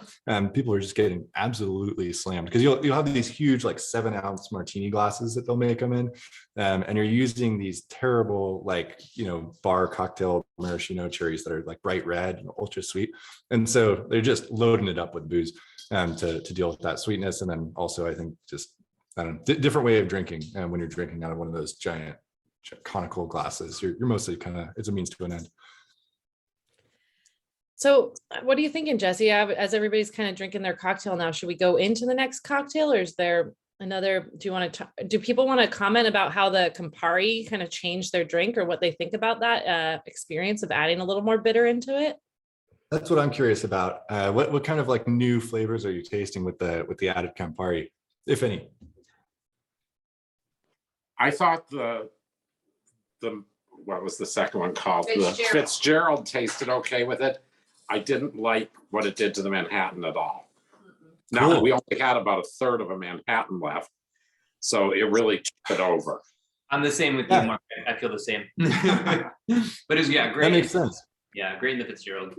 People are just getting absolutely slammed because you'll have these huge like 7-ounce martini glasses that they'll make them in, and you're using these terrible bar cocktail maraschino cherries that are like bright red and ultra sweet, and so they're just loading it up with booze. To deal with that sweetness. And then also I think just different way of drinking. And when you're drinking out of one of those giant conical glasses, you're mostly it's a means to an end. So what are you thinking, Jesse? As everybody's kind of drinking their cocktail now, should we go into the next cocktail, or is there another? Do people want to comment about how the Campari kind of changed their drink, or what they think about that experience of adding a little more bitter into it? That's what I'm curious about. What kind of like new flavors are you tasting with the added Campari, if any? I thought the what was the second one called? Fitzgerald. The Fitzgerald tasted okay with it. I didn't like what it did to the Manhattan at all. Now Cool. we only had about 1/3 of a Manhattan left, so it really tipped it over. I'm the same with Yeah. you, Mark. I feel the same. But it's great. That makes sense. Yeah, great in the Fitzgerald.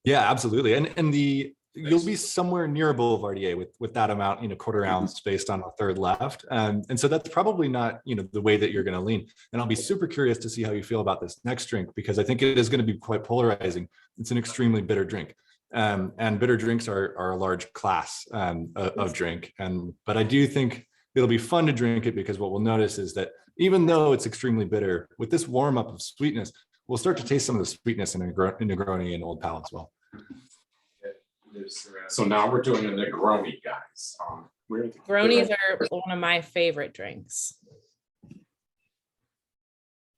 Yeah, absolutely. And you'll be somewhere near a Boulevardier with that amount, 1/4 ounce based on 1/3 left. And so that's probably not, the way that you're going to lean. And I'll be super curious to see how you feel about this next drink, because I think it is going to be quite polarizing. It's an extremely bitter drink. And bitter drinks are a large class of drink. But I do think it'll be fun to drink it, because what we'll notice is that even though it's extremely bitter, with this warm up of sweetness, we'll start to taste some of the sweetness in Negroni and Old Pal as well. So now we're doing a Negroni, guys. Negronis are one of my favorite drinks.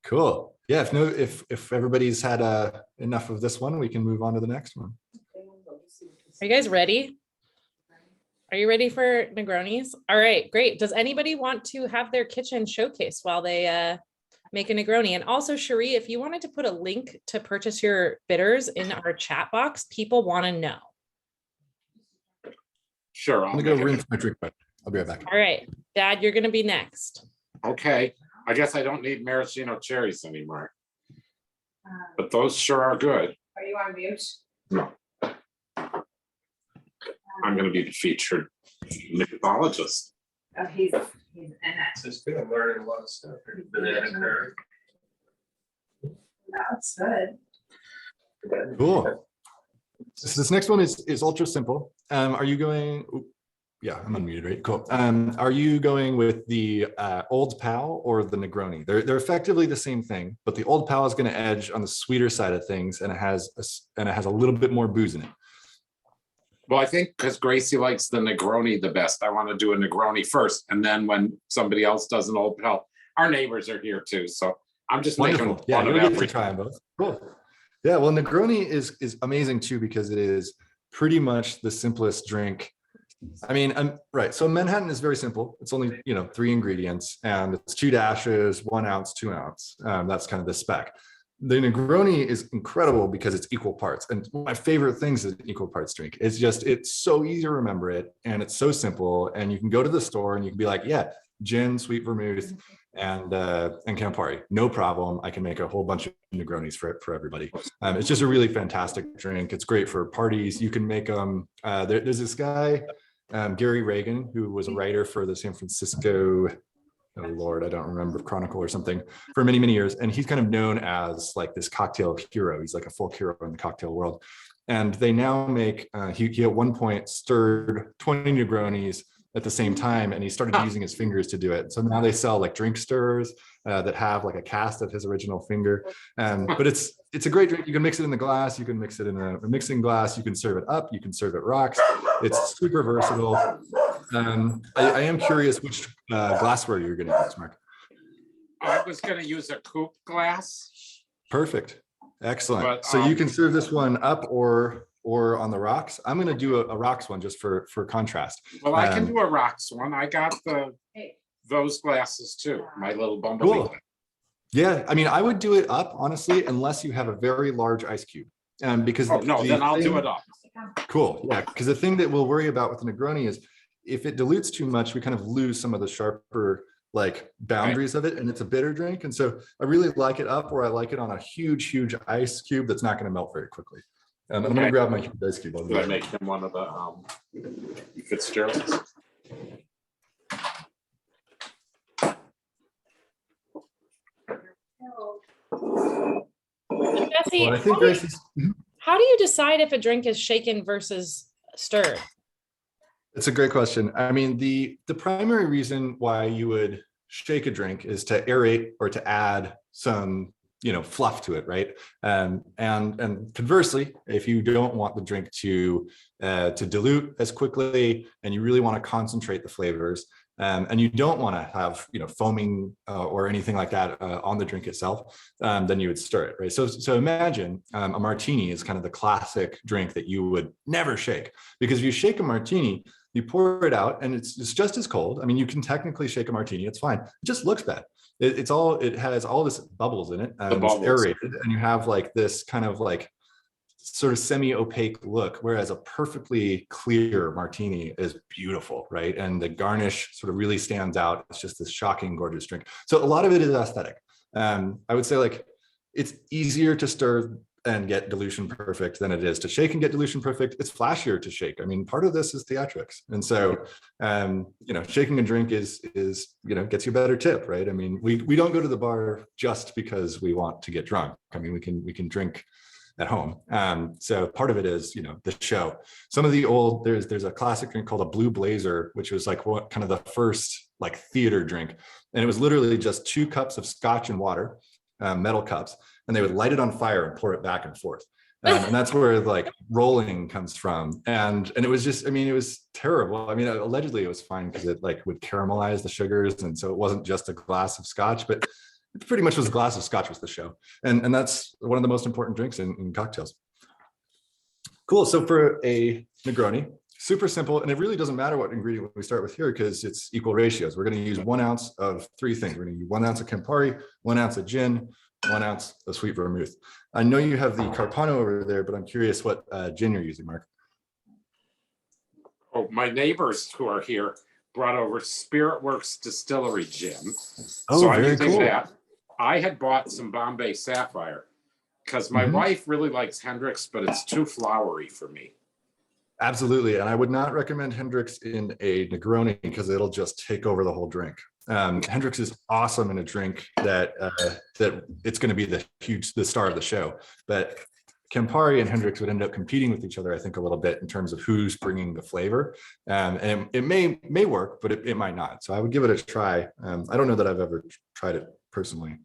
Cool. Yeah, if everybody's had enough of this one, we can move on to the next one. Are you guys ready? Are you ready for Negronis? All right, great. Does anybody want to have their kitchen showcase while they make a Negroni? And also, Cherie, if you wanted to put a link to purchase your bitters in our chat box, people want to know. Sure. I'm gonna go rinse my drink, but I'll be right back. All right, Dad, you're gonna be next. Okay, I guess I don't need maraschino cherries anymore, but those sure are good. Are you on mute? No. I'm gonna be the featured mixologist. Oh, he's in it. It's good. I'm learning a lot of stuff. Banana curd. That's good. Cool. So this next one is ultra simple. Are you going? Yeah, I'm unmuted, right? Cool. Are you going with the Old Pal or the Negroni? They're effectively the same thing, but the Old Pal is going to edge on the sweeter side of things, and it has a little bit more booze in it. Well, I think because Gracie likes the Negroni the best, I want to do a Negroni first, and then when somebody else does an Old Pal, our neighbors are here too, so I'm just making Wonderful. Yeah, one you'll of get to every. try them both. Cool. Yeah, well, Negroni is amazing too because it is pretty much the simplest drink. I mean, right. So Manhattan is very simple. It's only 3 ingredients, and it's 2 dashes, 1 ounce, 2 ounce. That's kind of the spec. The Negroni is incredible because it's equal parts. And one of my favorite things is an equal parts drink. It's so easy to remember it, and it's so simple. And you can go to the store and you can be like, yeah, gin, sweet vermouth, and Campari, no problem. I can make a whole bunch of Negronis for everybody. It's just a really fantastic drink. It's great for parties. You can make them. There's this guy, Gary Reagan, who was a writer for the San Francisco, oh Lord, I don't remember, Chronicle or something, for many, many years. And he's kind of known as like this cocktail hero. He's like a folk hero in the cocktail world. And they now make, he at one point stirred 20 Negronis at the same time, and he started using his fingers to do it. So now they sell like drink stirrers that have like a cast of his original finger. But it's a great drink. You can mix it in the glass. You can mix it in a mixing glass. You can serve it up. You can serve it rocks. It's super versatile. I am curious which glassware you're going to use, Mark. I was going to use a coupe glass. Perfect. Excellent. But, so you can serve this one up or on the rocks. I'm going to do a rocks one just for contrast. Well, I can do a rocks one. I got those glasses too. My little bumblebee. Cool. Yeah, I mean, I would do it up, honestly, unless you have a very large ice cube. Because then I'll do it up. Cool. Yeah, because the thing that we'll worry about with the Negroni is if it dilutes too much, we kind of lose some of the sharper like boundaries of it, and it's a bitter drink. And so I really like it up, or I like it on a huge ice cube that's not going to melt very quickly. I'm going to grab my huge ice cube. Did I make him one of the Fitzgeralds? Jesse, Well, I think Gracie's. how do you decide if a drink is shaken versus stirred? It's a great question. I mean, the primary reason why you would shake a drink is to aerate or to add some, fluff to it, right? And conversely, if you don't want the drink to dilute as quickly, and you really want to concentrate the flavors, and you don't want to have foaming or anything like that on the drink itself, then you would stir it, right? So imagine a martini is kind of the classic drink that you would never shake, because if you shake a martini, you pour it out and it's just as cold. I mean, you can technically shake a martini, it's fine. It just looks bad. It has all this bubbles in it, it's aerated, and you have like this kind of like sort of semi-opaque look, whereas a perfectly clear martini is beautiful, right? And the garnish sort of really stands out. It's just this shocking, gorgeous drink. So a lot of it is aesthetic. I would say like it's easier to stir and get dilution perfect than it is to shake and get dilution perfect. It's flashier to shake. I mean, part of this is theatrics. And so, shaking a drink is gets you a better tip, right? I mean, we don't go to the bar just because we want to get drunk. I mean, we can drink at home. So part of it is, the show. Some of the old, there's a classic drink called a Blue Blazer, which was like what kind of the first like theater drink. And it was literally just 2 cups of scotch and water, metal cups. and they would light it on fire and pour it back and forth. And that's where like rolling comes from. And it was just, I mean, it was terrible. I mean, allegedly it was fine because it like would caramelize the sugars. And so it wasn't just a glass of scotch, but it pretty much was a glass of scotch was the show. And that's one of the most important drinks in cocktails. Cool. So for a Negroni, super simple. And it really doesn't matter what ingredient we start with here because it's equal ratios. We're going to use 1 ounce of 3 things. We're going to use 1 ounce of Campari, 1 ounce of gin, 1 ounce of sweet vermouth. I know you have the Carpano over there, but I'm curious what gin you're using, Mark. Oh, my neighbors who are here brought over Spirit Works Distillery gin. Oh, So I'm very using cool. that. I had bought some Bombay Sapphire because my wife really likes Hendrix, but it's too flowery for me. Absolutely. And I would not recommend Hendrix in a Negroni because it'll just take over the whole drink. Hendrix is awesome in a drink that it's going to be the star of the show. But Campari and Hendrix would end up competing with each other, I think, a little bit in terms of who's bringing the flavor. And it may work, but it might not. So I would give it a try. I don't know that I've ever tried it personally.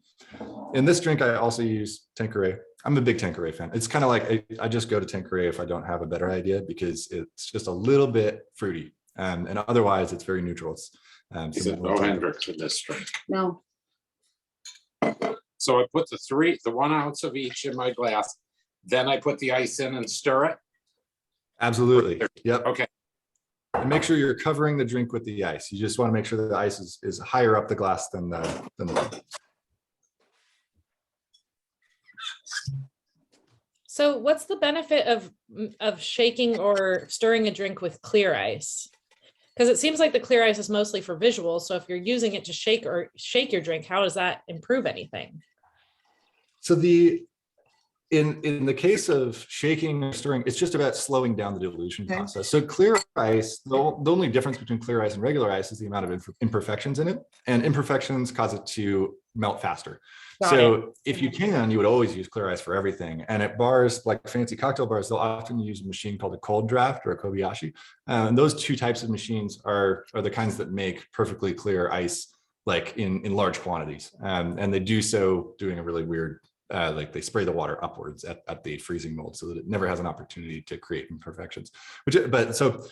In this drink, I also use Tanqueray. I'm a big Tanqueray fan. It's kind of like I just go to Tanqueray if I don't have a better idea because it's just a little bit fruity. And otherwise, it's very neutral. Is it no Hendrix in this drink? No. So I put the 1 ounce of each in my glass. Then I put the ice in and stir it. Absolutely. Yep. Okay. And make sure you're covering the drink with the ice. You just want to make sure that the ice is higher up the glass than the. So what's the benefit of shaking or stirring a drink with clear ice? Because it seems like the clear ice is mostly for visual. So if you're using it to shake your drink, how does that improve anything? So in the case of shaking or stirring, it's just about slowing down the dilution process. So clear ice, the only difference between clear ice and regular ice is the amount of imperfections in it, and imperfections cause it to melt faster. So if you can, you would always use clear ice for everything. And at bars, like fancy cocktail bars, they'll often use a machine called a cold draft or a Kobayashi. And those two types of machines are the kinds that make perfectly clear ice, like in large quantities. And they do so doing a really weird, like they spray the water upwards at the freezing mold so that it never has an opportunity to create imperfections. So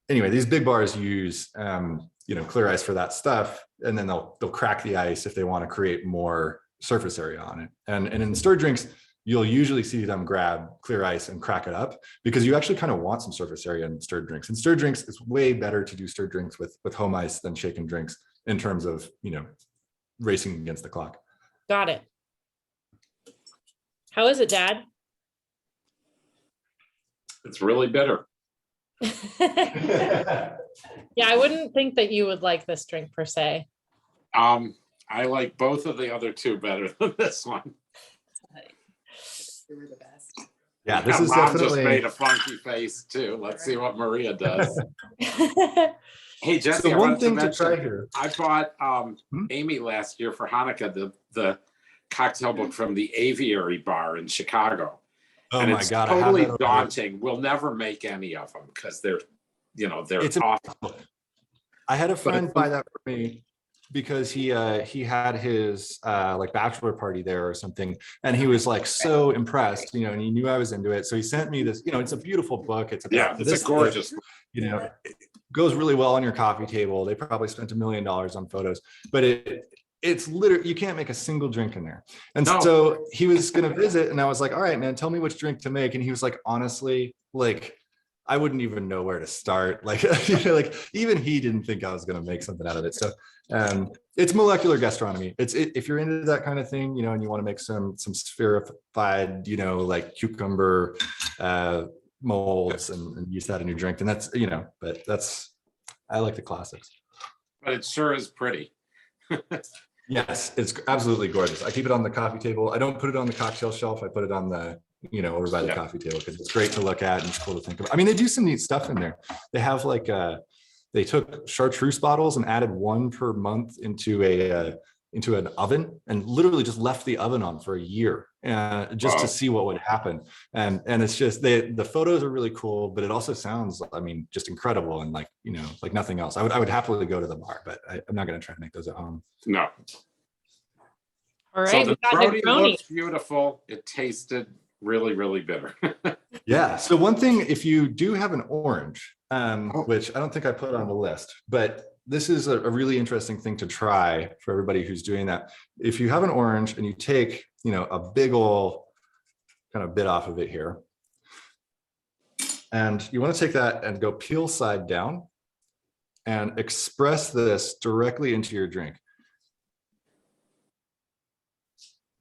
anyway, these big bars use clear ice for that stuff, and then they'll crack the ice if they want to create more surface area on it. And in stirred drinks, you'll usually see them grab clear ice and crack it up because you actually kind of want some surface area in stirred drinks. In stirred drinks, it's way better to do stirred drinks with home ice than shaken drinks in terms of racing against the clock. Got it. How is it, Dad? It's really bitter. Yeah, I wouldn't think that you would like this drink per se. I like both of the other two better than this one. They were the best. Yeah, this is Mom definitely just made a funky face too. Let's see what Maria does. Hey, Jesse, so I one wanted thing to to mention, try here. I bought Amy last year for Hanukkah the cocktail book from the Aviary Bar in Chicago. Oh and my it's God, totally daunting. We'll never make any of them because they're awful. I had a friend buy that for me because he had his like bachelor party there or something, and he was like so impressed, and he knew I was into it. So he sent me this, it's a beautiful book. It's a gorgeous book. It goes really well on your coffee table. They probably spent $1 million on photos, but it's literally, you can't make a single drink in there. And so he was going to visit, and I was like, all right, man, tell me which drink to make. And he was like, honestly, like, I wouldn't even know where to start. Like, like even he didn't think I was going to make something out of it. So it's molecular gastronomy. If you're into that kind of thing, and you want to make some spherified, like cucumber molds and use that in your drink, then that's, but I like the classics. But it sure is pretty. Yes, it's absolutely gorgeous. I keep it on the coffee table. I don't put it on the cocktail shelf. I put it on the, over by the coffee table because it's great to look at and it's cool to think about. I mean, they do some neat stuff in there. They have like, they took chartreuse bottles and added one per month into an oven and literally just left the oven on for a year just to see what would happen. And it's just, the photos are really cool, but it also sounds, just incredible. And like, like nothing else. I would happily go to the bar, but I'm not going to try to make those at home. No. All So right, the we got Negroni Negroni. looks beautiful. It tasted really, really bitter. Yeah. So one thing, if you do have an orange, Oh. which I don't think I put on the list, but this is a really interesting thing to try for everybody who's doing that. If you have an orange and you take, a big ol' kind of bit off of it here, and you want to take that and go peel side down and express this directly into your drink.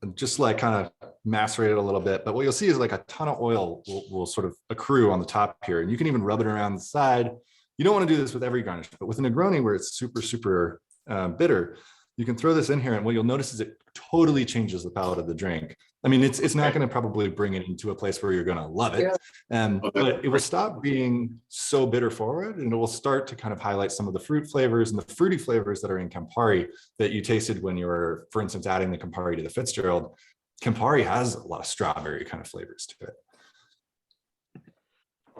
And just like kind of macerate it a little bit. But what you'll see is like a ton of oil will sort of accrue on the top here. And you can even rub it around the side. You don't want to do this with every garnish, but with a Negroni where it's super, super bitter, you can throw this in here and what you'll notice is it totally changes the palate of the drink. I mean, it's not going to probably bring it into a place where you're going to love it, but it will stop being so bitter forward and it will start to kind of highlight some of the fruit flavors and the fruity flavors that are in Campari that you tasted when you were, for instance, adding the Campari to the Fitzgerald. Campari has a lot of strawberry kind of flavors to it.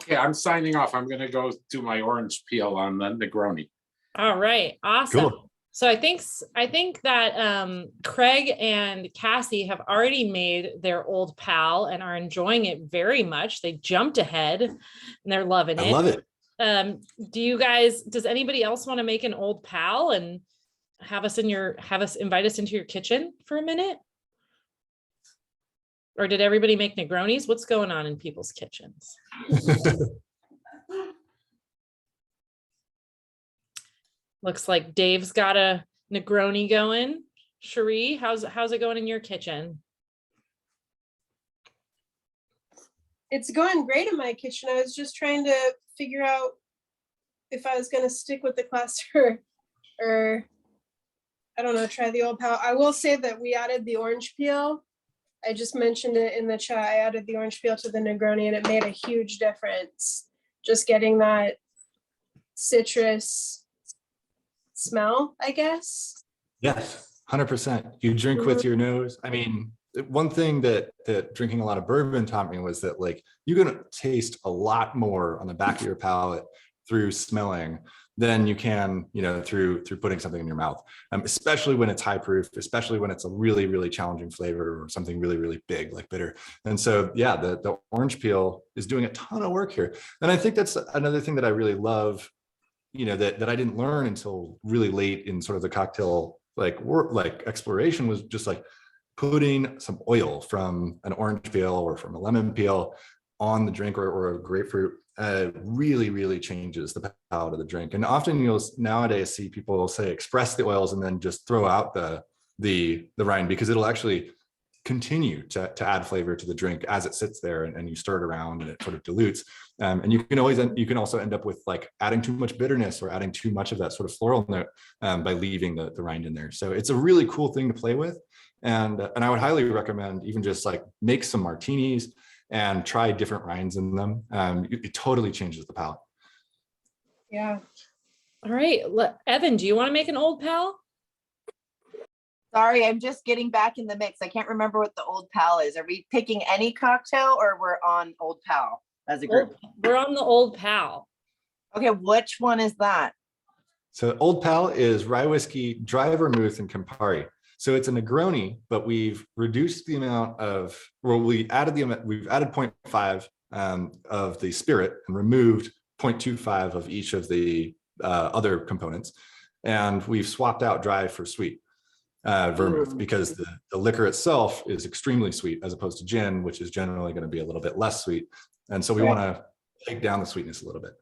Okay, I'm signing off. I'm gonna go do my orange peel on the Negroni. All right, awesome. Cool. So I think that Craig and Cassie have already made their Old Pal and are enjoying it very much. They jumped ahead and they're loving it. I love it. Does anybody else want to make an Old Pal and invite us into your kitchen for a minute? Or did everybody make Negronis? What's going on in people's kitchens? Looks like Dave's got a Negroni going. Cherie, how's it going in your kitchen? It's going great in my kitchen. I was just trying to figure out if I was going to stick with the class or I don't know, try the Old Pal. I will say that we added the orange peel. I just mentioned it in the chat. I added the orange peel to the Negroni and it made a huge difference. Just getting that citrus smell, I guess. Yes, 100%. You drink with your nose. I mean, one thing that drinking a lot of bourbon taught me was that like you're gonna taste a lot more on the back of your palate through smelling than you can, through putting something in your mouth. Especially when it's high proof, especially when it's a really, really challenging flavor or something really, really big like bitter. And so, yeah, the orange peel is doing a ton of work here. And I think that's another thing that I really love. That I didn't learn until really late in sort of the cocktail work exploration was just like putting some oil from an orange peel or from a lemon peel on the drink or a grapefruit really, really changes the palate of the drink. And often you'll nowadays see people say express the oils and then just throw out the rind because it'll actually continue to add flavor to the drink as it sits there and you stir it around and it sort of dilutes. And you can also end up with like adding too much bitterness or adding too much of that sort of floral note by leaving the rind in there. So it's a really cool thing to play with. And I would highly recommend even just like make some martinis and try different rinds in them. It totally changes the palate. Yeah. All right, Evan, do you want to make an Old Pal? Sorry, I'm just getting back in the mix. I can't remember what the Old Pal is. Are we picking any cocktail or we're on Old Pal as a group? We're on the Old Pal. Okay, which one is that? So Old Pal is rye whiskey, dry vermouth, and Campari. So it's a Negroni, but we've reduced the amount of, we've added 0.5 of the spirit and removed 0.25 of each of the other components. And we've swapped out dry for sweet vermouth because the liquor itself is extremely sweet as opposed to gin, which is generally going to be a little bit less sweet. And so we want to take down the sweetness a little bit.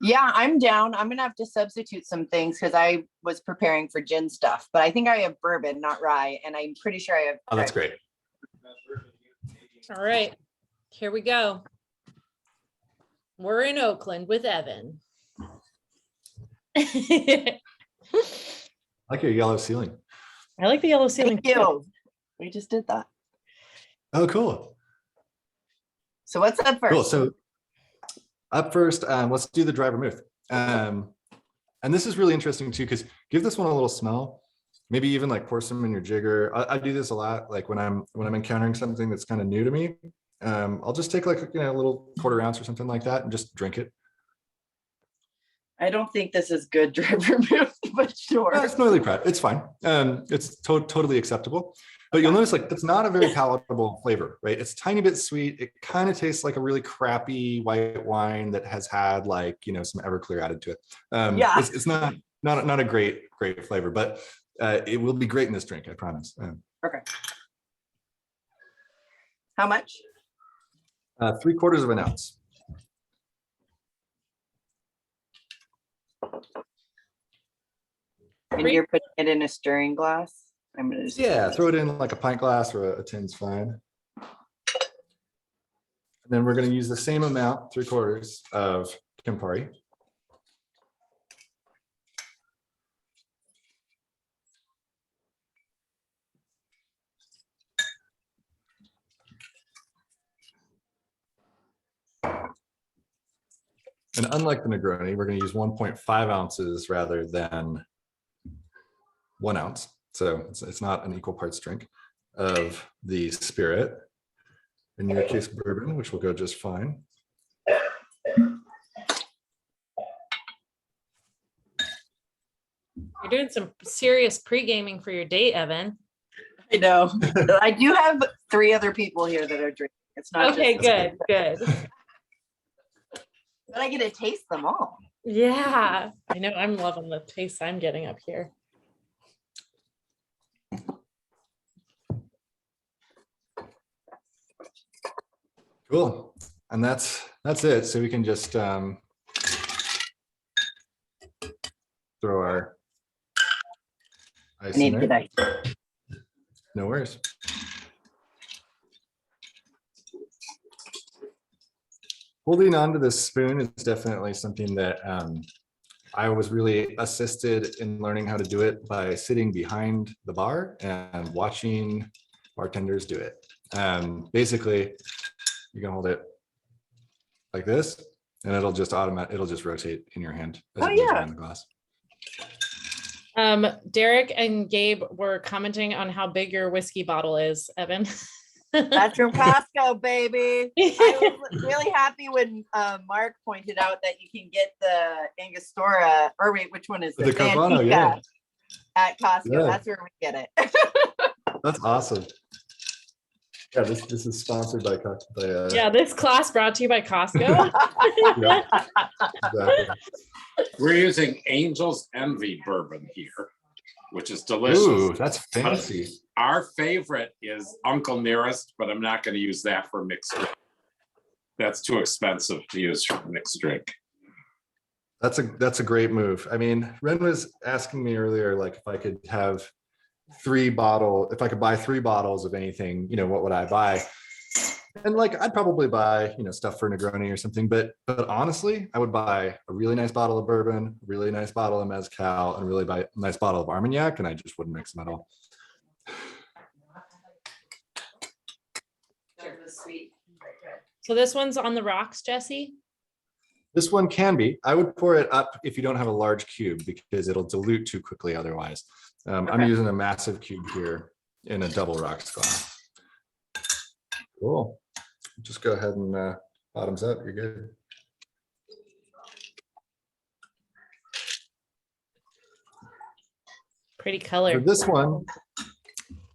Yeah, I'm down. I'm gonna have to substitute some things because I was preparing for gin stuff, but I think I have bourbon, not rye, and I'm pretty sure I have. Oh, that's great. All right, here we go. We're in Oakland with Evan. I like your yellow ceiling. I like the yellow ceiling. Thank you. We just did that. Oh, cool. So what's up first? Cool. So up first, let's do the dry vermouth. And this is really interesting too, because give this one a little smell. Maybe even like pour some in your jigger. I do this a lot, like when I'm encountering something that's kind of new to me. I'll just take like a little quarter ounce or something like that and just drink it. I don't think this is good dry vermouth. but sure. No, it's Noilly Pratt. It's fine. It's totally acceptable. But you'll notice like it's not a very palatable flavor, right? It's a tiny bit sweet. It kind of tastes like a really crappy white wine that has had like, you know, some Everclear added to it. Yeah. It's not a great flavor, but it will be great in this drink, I promise. Okay. How much? 3/4 of an ounce. And you're putting it in a stirring glass? I'm gonna just. Yeah, throw it in like a pint glass or a tin's fine. And then we're going to use the same amount, 3/4 of Campari. And unlike the Negroni, we're going to use 1.5 ounces rather than 1 ounce. So it's not an equal parts drink of the spirit. In your case, bourbon, which will go just fine. You're doing some serious pre-gaming for your date, Evan. I know. I do have 3 other people here that are drinking. It's not Okay, just, good. but I get to taste them all. Yeah, I know. I'm loving the taste I'm getting up here. Cool. And that's it. So we can just throw our ice I need in good there. ice. No worries. Holding on to this spoon is definitely something that I was really assisted in learning how to do it by sitting behind the bar and watching bartenders do it. Basically, you can hold it like this, and it'll just rotate in your hand as Oh, it moves yeah. around the glass. Derek and Gabe were commenting on how big your whiskey bottle is, Evan. That's from Costco, baby. I was really happy when Mark pointed out that you can get the Angostura, or wait, which one is The this? Carvana, Antica yeah. at Costco. Yeah. That's where we get it. That's awesome. Yeah, this is sponsored by Costco. Yeah, this class brought to you by Costco. Yeah, exactly. We're using Angel's Envy bourbon here, which is delicious. Ooh, that's fancy. Our favorite is Uncle Nearest, but I'm not going to use that for mixed drink. That's too expensive to use for mixed drink. That's a great move. I mean, Ren was asking me earlier, like if I could have if I could buy 3 bottles of anything, you know, what would I buy? And like, I'd probably buy, you know, stuff for Negroni or something, but honestly, I would buy a really nice bottle of bourbon, a really nice bottle of Mezcal, and a really nice bottle of Armagnac, and I just wouldn't mix them at all. So this one's on the rocks, Jesse. This one can be. I would pour it up if you don't have a large cube because it'll dilute too quickly otherwise. I'm Okay. using a massive cube here in a double rocks glass. Cool. Just go ahead and bottoms up. You're good. Pretty For color. this one,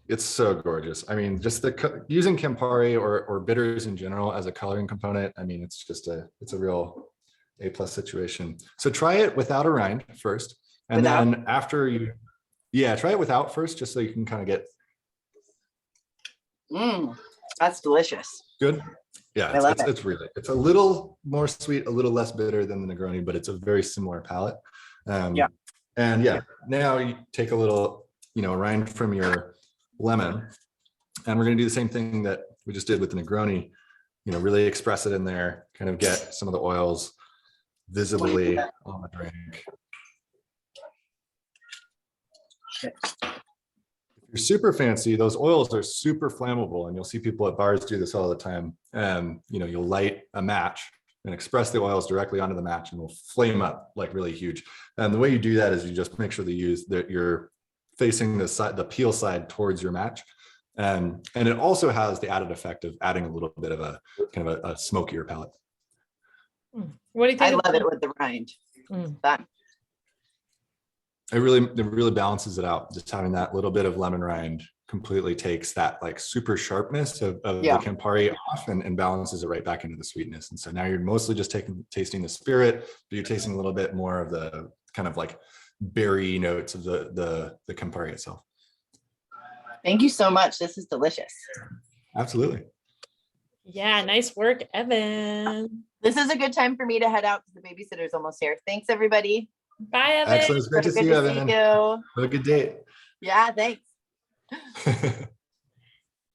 it's so gorgeous. I mean, just using Campari or bitters in general as a coloring component. I mean, it's a real A+ situation. So try it without a rind first, and then after try it without first, just so you can kind of get. That's delicious. Good. Yeah, I love it. it's a little more sweet, a little less bitter than the Negroni, but it's a very similar palate. Yeah. And yeah, now you take a little, you know, rind from your lemon, and we're going to do the same thing that we just did with the Negroni. You know, really express it in there, kind of get some of the oils visibly on the drink. If you're super fancy, those oils are super flammable, and you'll see people at bars do this all the time. You know, you'll light a match and express the oils directly onto the match, and will flame up like really huge. And the way you do that is you just make sure that you're facing the peel side towards your match. And it also has the added effect of adding a little bit of a kind of a smokier palate. What do you think? I love it with the rind. Mm. Done. it really balances it out. Just having that little bit of lemon rind completely takes that like super sharpness of the Campari off and balances it right back into the sweetness. And so now you're mostly just tasting the spirit, but you're tasting a little bit more of the kind of like berry notes of the Campari itself. Thank you so much. This is delicious. Absolutely. Yeah, nice work, Evan. This is a good time for me to head out because the babysitter's almost here. Thanks, everybody. Bye, Evan. Excellent. It's great to see you, Evan. Have a good day. Yeah, thanks.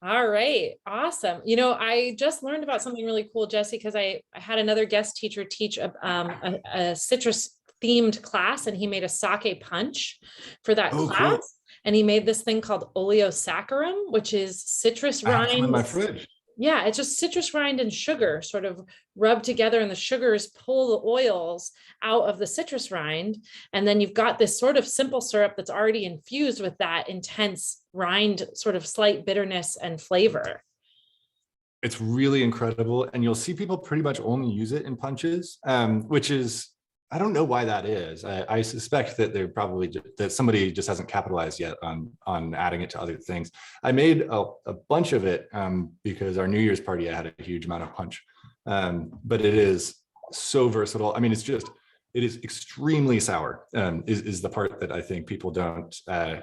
All right, awesome. You know, I just learned about something really cool, Jesse, because I had another guest teacher teach a citrus themed class, and he made a sake punch for that class. Cool. And he made this thing called oleosaccharum, which is citrus rind. In my fridge. Yeah, it's just citrus rind and sugar sort of rubbed together, and the sugars pull the oils out of the citrus rind. And then you've got this sort of simple syrup that's already infused with that intense rind, sort of slight bitterness and flavor. It's really incredible. And you'll see people pretty much only use it in punches, which is, I don't know why that is. I suspect that they're probably that somebody just hasn't capitalized yet on adding it to other things. I made a bunch of it because our New Year's party, I had a huge amount of punch, but it is so versatile. I mean, it is extremely sour, is the part that I think people don't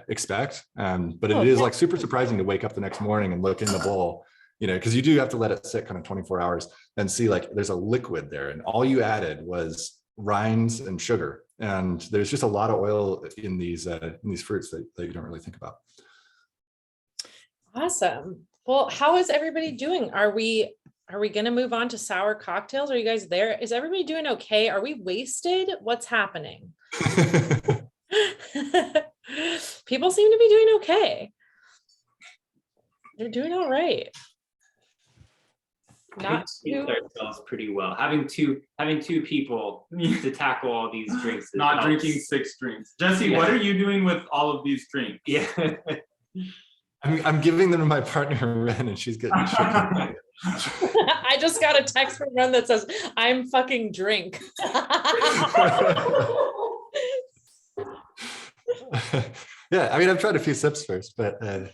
expect. But it is like super surprising to wake up the next morning and look in the bowl, you know, because you do have to let it sit kind of 24 hours and see like there's a liquid there, and all you added was rinds and sugar, and there's just a lot of oil in these fruits that you don't really think about. Awesome. Well, how is everybody doing? Are we going to move on to sour cocktails? Are you guys there? Is everybody doing okay? Are we wasted? What's happening? People seem to be doing okay. They're doing all right. Not too ourselves pretty well. Having two people to tackle all these drinks. Not drinking 6 drinks. Jesse, what are you doing with all of these drinks? Yeah. I'm giving them to my partner Ren, and she's getting shook. I just got a text from Ren that says, "I'm fucking drink." Yeah, I mean, I've tried a few sips first, but I'm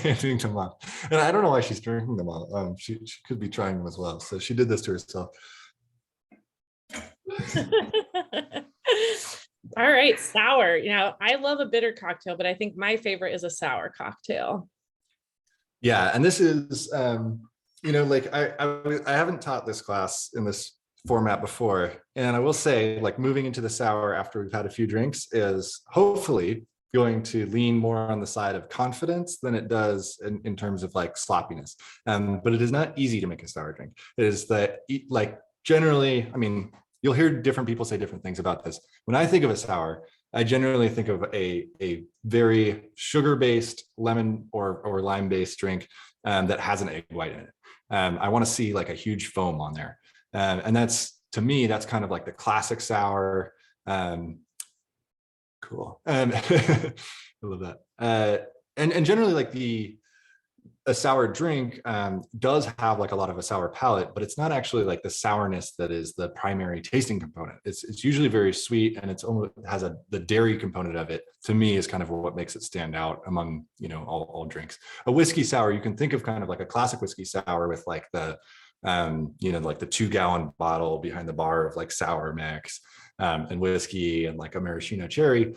handing them off. And I don't know why she's drinking them all. She could be trying them as well. So she did this to herself. All right, sour. You know, I love a bitter cocktail, but I think my favorite is a sour cocktail. Yeah, and this is, you know, like I haven't taught this class in this format before. And I will say, like, moving into the sour after we've had a few drinks is hopefully going to lean more on the side of confidence than it does in terms of like sloppiness. But it is not easy to make a sour drink. It is that, like, generally, I mean, you'll hear different people say different things about this. When I think of a sour, I generally think of a very sugar-based lemon or lime-based drink that has an egg white in it. I want to see like a huge foam on there. And that's, to me, that's kind of like the classic sour. Cool. I love that. And generally, like a sour drink does have like a lot of a sour palate, but it's not actually like the sourness that is the primary tasting component. It's usually very sweet, and it's almost has the dairy component of it. To me, is kind of what makes it stand out among, you know, all drinks. A whiskey sour, you can think of kind of like a classic whiskey sour with like the you know, like the 2-gallon bottle behind the bar of like sour mix and whiskey and like a maraschino cherry,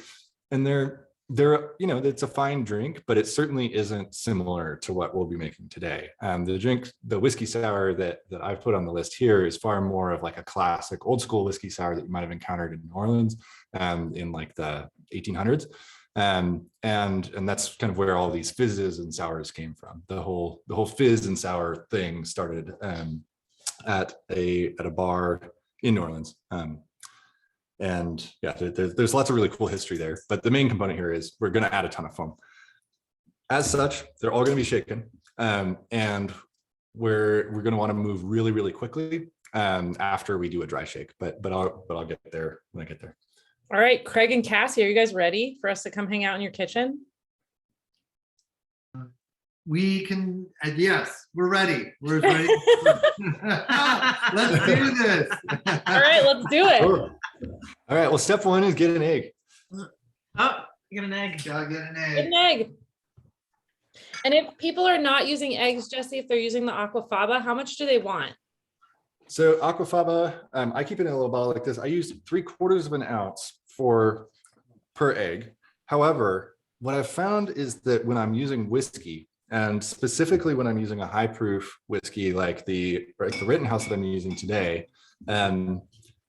and they're you know, it's a fine drink, but it certainly isn't similar to what we'll be making today. The whiskey sour that I've put on the list here is far more of like a classic old school whiskey sour that you might have encountered in New Orleans in like the 1800s. And that's kind of where all these fizzes and sours came from. The whole fizz and sour thing started at a bar in New Orleans. And yeah, there's lots of really cool history there. But the main component here is we're going to add a ton of foam. As such, they're all going to be shaken, and we're going to want to move really, really quickly after we do a dry shake. But I'll get there when I get there. All right, Craig and Cassie, are you guys ready for us to come hang out in your kitchen? We can, yes, we're ready. We're ready. Let's do this. All right, let's do it. All right, well, step 1 is get an egg. Oh, you got an egg. Gotta get an Get egg. an egg. And if people are not using eggs, Jesse, if they're using the aquafaba, how much do they want? So aquafaba, I keep it in a little bottle like this. I use 3/4 of an ounce per egg. However, what I've found is that when I'm using whiskey, and specifically when I'm using a high proof whiskey like the Rittenhouse that I'm using today,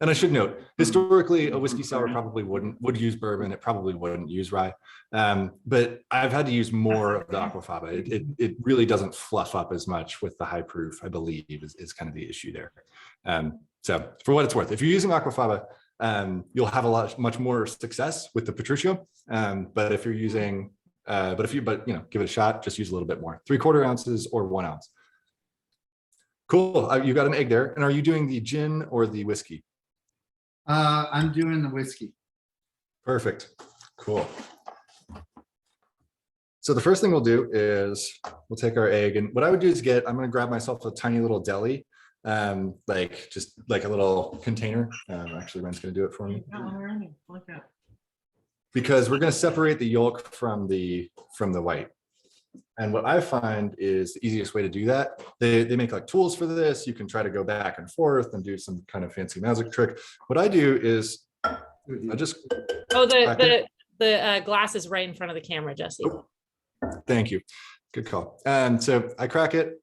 and I should note, historically, a whiskey sour probably would use bourbon. It probably wouldn't use rye. But I've had to use more of the aquafaba. It really doesn't fluff up as much with the high proof, I believe, is kind of the issue there. So for what it's worth, if you're using aquafaba, you'll have much more success with the Patricio. But if you're using, but give it a shot, just use a little bit more, 3/4 ounces or 1 ounce. Cool. You got an egg there. And are you doing the gin or the whiskey? I'm doing the whiskey. Perfect. Cool. So the first thing we'll do is we'll take our egg, and what I would do is I'm going to grab myself a tiny little deli, just like a little container. Actually, Ren's going to do it for me because we're going to separate the yolk from the white. And what I find is the easiest way to do that. They make like tools for this. You can try to go back and forth and do some kind of fancy magic trick. What I do is I just the glass is right in front of the camera, Jesse. Thank you. Good call. And so I crack it,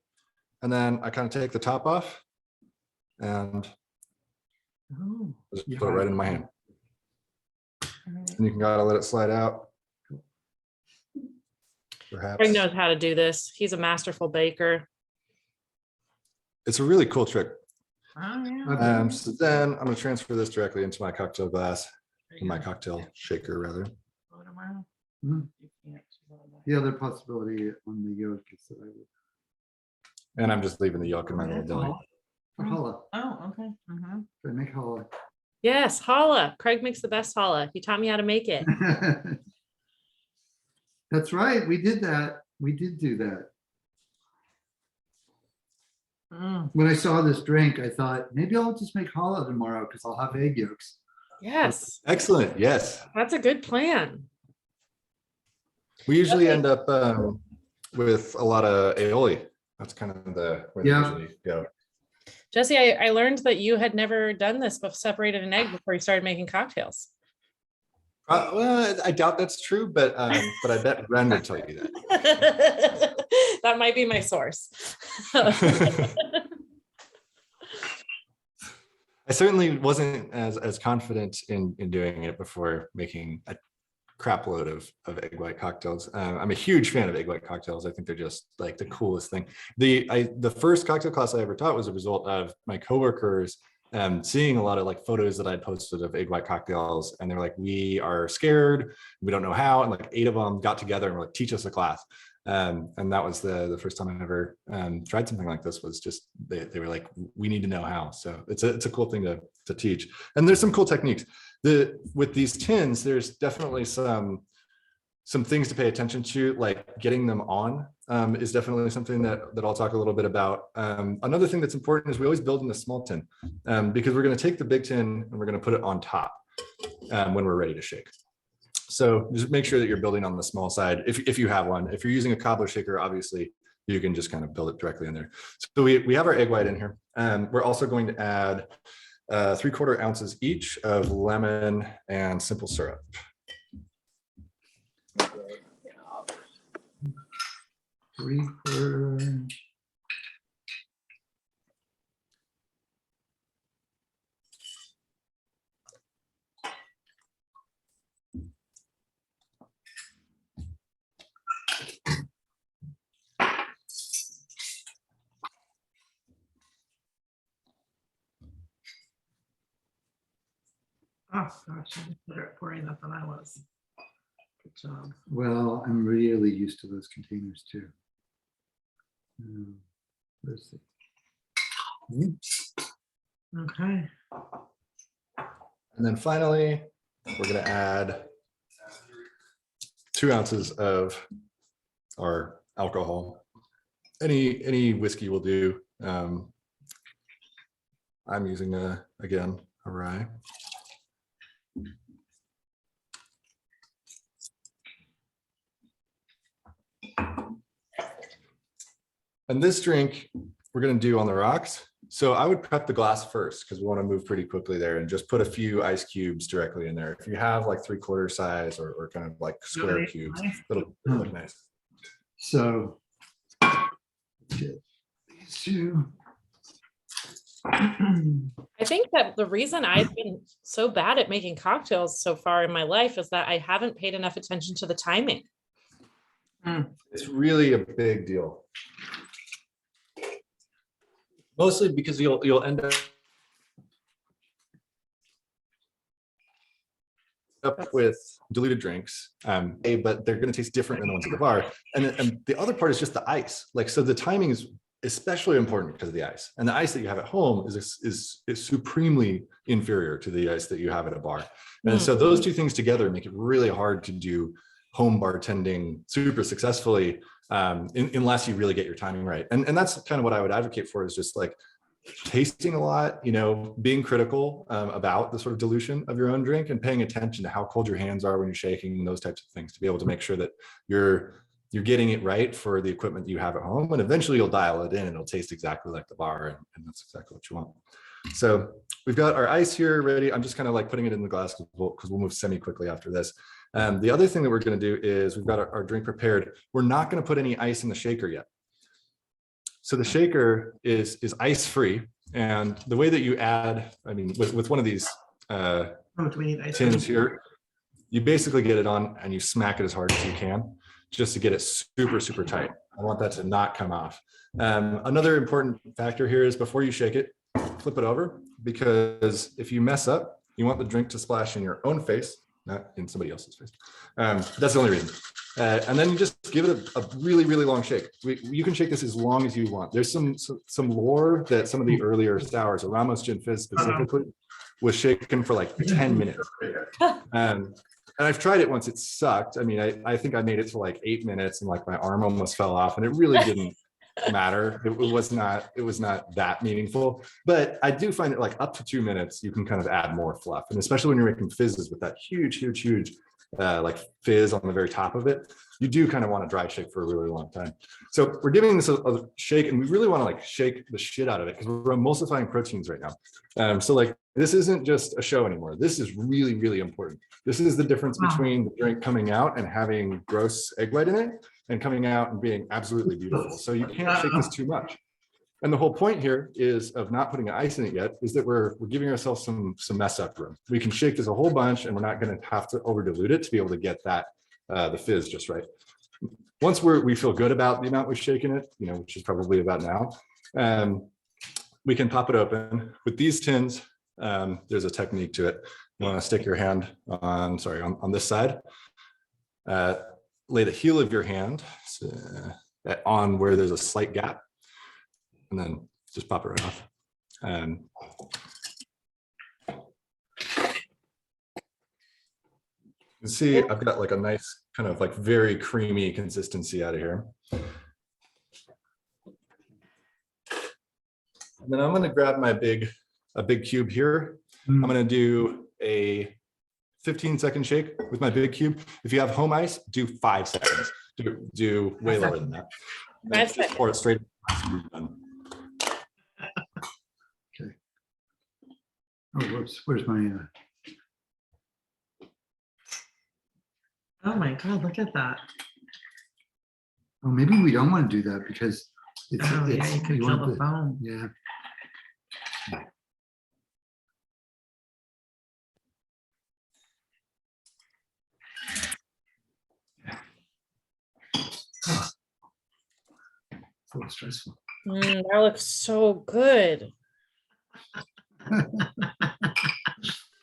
and then I kind of take the top off and just put it right in my hand. And you can gotta let it slide out. Perhaps. Greg knows how to do this. He's a masterful baker. It's a really cool trick. Oh, yeah. So then I'm going to transfer this directly into my cocktail glass, in my cocktail shaker rather. Mhm. The other possibility on the yolk is that I would. And I'm just leaving the yolk in my little deli. For challah. Oh, okay. I make challah. Yes, challah. Craig makes the best challah. He taught me how to make it. That's right. We did that. We did do that. When I saw this drink, I thought maybe I'll just make challah tomorrow because I'll have egg yolks. Yes, Excellent. Yes. that's a good plan. We usually end up with a lot of aioli. That's kind of where they usually go. Jesse, I learned that you had never done this, but separated an egg before you started making cocktails. Well, I doubt that's true, but I bet Ren would tell you that. That might be my source. I certainly wasn't as confident in doing it before making a crap load of egg white cocktails. I'm a huge fan of egg white cocktails. I think they're just like the coolest thing. The first cocktail class I ever taught was a result of my coworkers seeing a lot of like photos that I'd posted of egg white cocktails, and they're like, we are scared, we don't know how, and like 8 of them got together and were like, teach us a class. And that was the first time I ever tried something like this. Was just they were like, we need to know how. So it's a cool thing to teach. And there's some cool techniques. With these tins, there's definitely some things to pay attention to, like getting them on is definitely something that I'll talk a little bit about. Another thing that's important is we always build in the small tin because we're going to take the big tin and we're going to put it on top when we're ready to shake. So just make sure that you're building on the small side if you have one. If you're using a cobbler shaker, obviously you can just kind of build it directly in there. So we have our egg white in here. We're also going to add 3/4 ounces each of lemon and simple syrup. Three-quarter. Oh, gosh, I'm better at pouring that than I was. Good job. Well, I'm really used to those containers too. Let's see. Okay. And then finally, we're going to add 2 ounces of our alcohol. Any whiskey will do. I'm using again a rye. And this drink we're going to do on the rocks. So I would prep the glass first because we want to move pretty quickly there and just put a few ice cubes directly in there. If you have like 3/4 size or kind of like square cubes, it'll look nice. So get these two. I think that the reason I've been so bad at making cocktails so far in my life is that I haven't paid enough attention to the timing. It's really a big deal. Mostly because you'll end up with diluted drinks, but they're going to taste different than the ones at the bar. And the other part is just the ice. Like, so the timing is especially important because of the ice. And the ice that you have at home is supremely inferior to the ice that you have at a bar. And so those two things together make it really hard to do home bartending super successfully, unless you really get your timing right. And that's kind of what I would advocate for, is just like tasting a lot, being critical about the sort of dilution of your own drink and paying attention to how cold your hands are when you're shaking and those types of things to be able to make sure that you're getting it right for the equipment you have at home. And eventually you'll dial it in and it'll taste exactly like the bar, and that's exactly what you want. So we've got our ice here ready. I'm just kind of like putting it in the glass because we'll move semi quickly after this. The other thing that we're going to do is we've got our drink prepared. We're not going to put any ice in the shaker yet. So the shaker is ice free. And the way that you add, with one of these tins here, you basically get it on and you smack it as hard as you can, just to get it super, super tight. I want that to not come off. Another important factor here is before you shake it, flip it over, because if you mess up, you want the drink to splash in your own face, not in somebody else's face. That's the only reason. And then you just give it a really, really long shake. You can shake this as long as you want. There's some lore that some of the earlier sours, Ramos Gin Fizz specifically, was shaken for like 10 minutes. And I've tried it once, it sucked. I think I made it to like 8 minutes and like my arm almost fell off, and it really didn't matter. It was not that meaningful, but I do find that like up to 2 minutes, you can kind of add more fluff. And especially when you're making fizzes with that huge like fizz on the very top of it, you do kind of want to dry shake for a really long time. So we're giving this a shake, and we really want to like shake the shit out of it because we're emulsifying proteins right now. So like this isn't just a show anymore. This is really, really important. This is the difference between the drink coming out and having gross egg white in it and coming out and being absolutely beautiful. So you can't shake this too much. And the whole point here is of not putting ice in it yet is that we're giving ourselves some mess up room. We can shake this a whole bunch, and we're not going to have to over dilute it to be able to get that the fizz just right. Once we feel good about the amount we've shaken it, which is probably about now, we can pop it open. With these tins, there's a technique to it. You want to stick your hand on this side, lay the heel of your hand on where there's a slight gap, and then just pop it right off. You can see I've got like a nice kind of like very creamy consistency out of here. And then I'm going to grab my big cube here. I'm going to do a 15-second shake with my big cube. If you have home ice, do 5 seconds. Do way lower than that. 5 seconds. Pour it straight. Okay. Oh, whoops. Where's my? Oh my God, look at that. Oh, maybe we don't want to do that because it's. Oh, yeah, you could kill want the foam. Yeah. So stressful. That looks so good.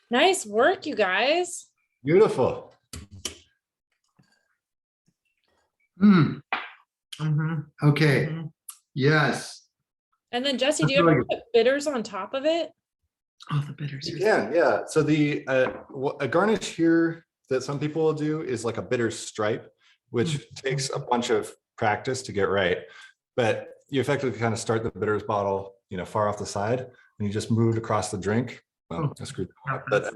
Nice work, you guys. Beautiful. Okay. Mhm. Yes. And then Jesse, do That's you ever really put bitters on top of it? Oh, the bitters. You are can, yeah. So a garnish here that some people will do is like a bitter stripe, which takes a bunch of practice to get right. But you effectively kind of start the bitters bottle, far off the side, and you just move it across the drink. Well, I screwed that up.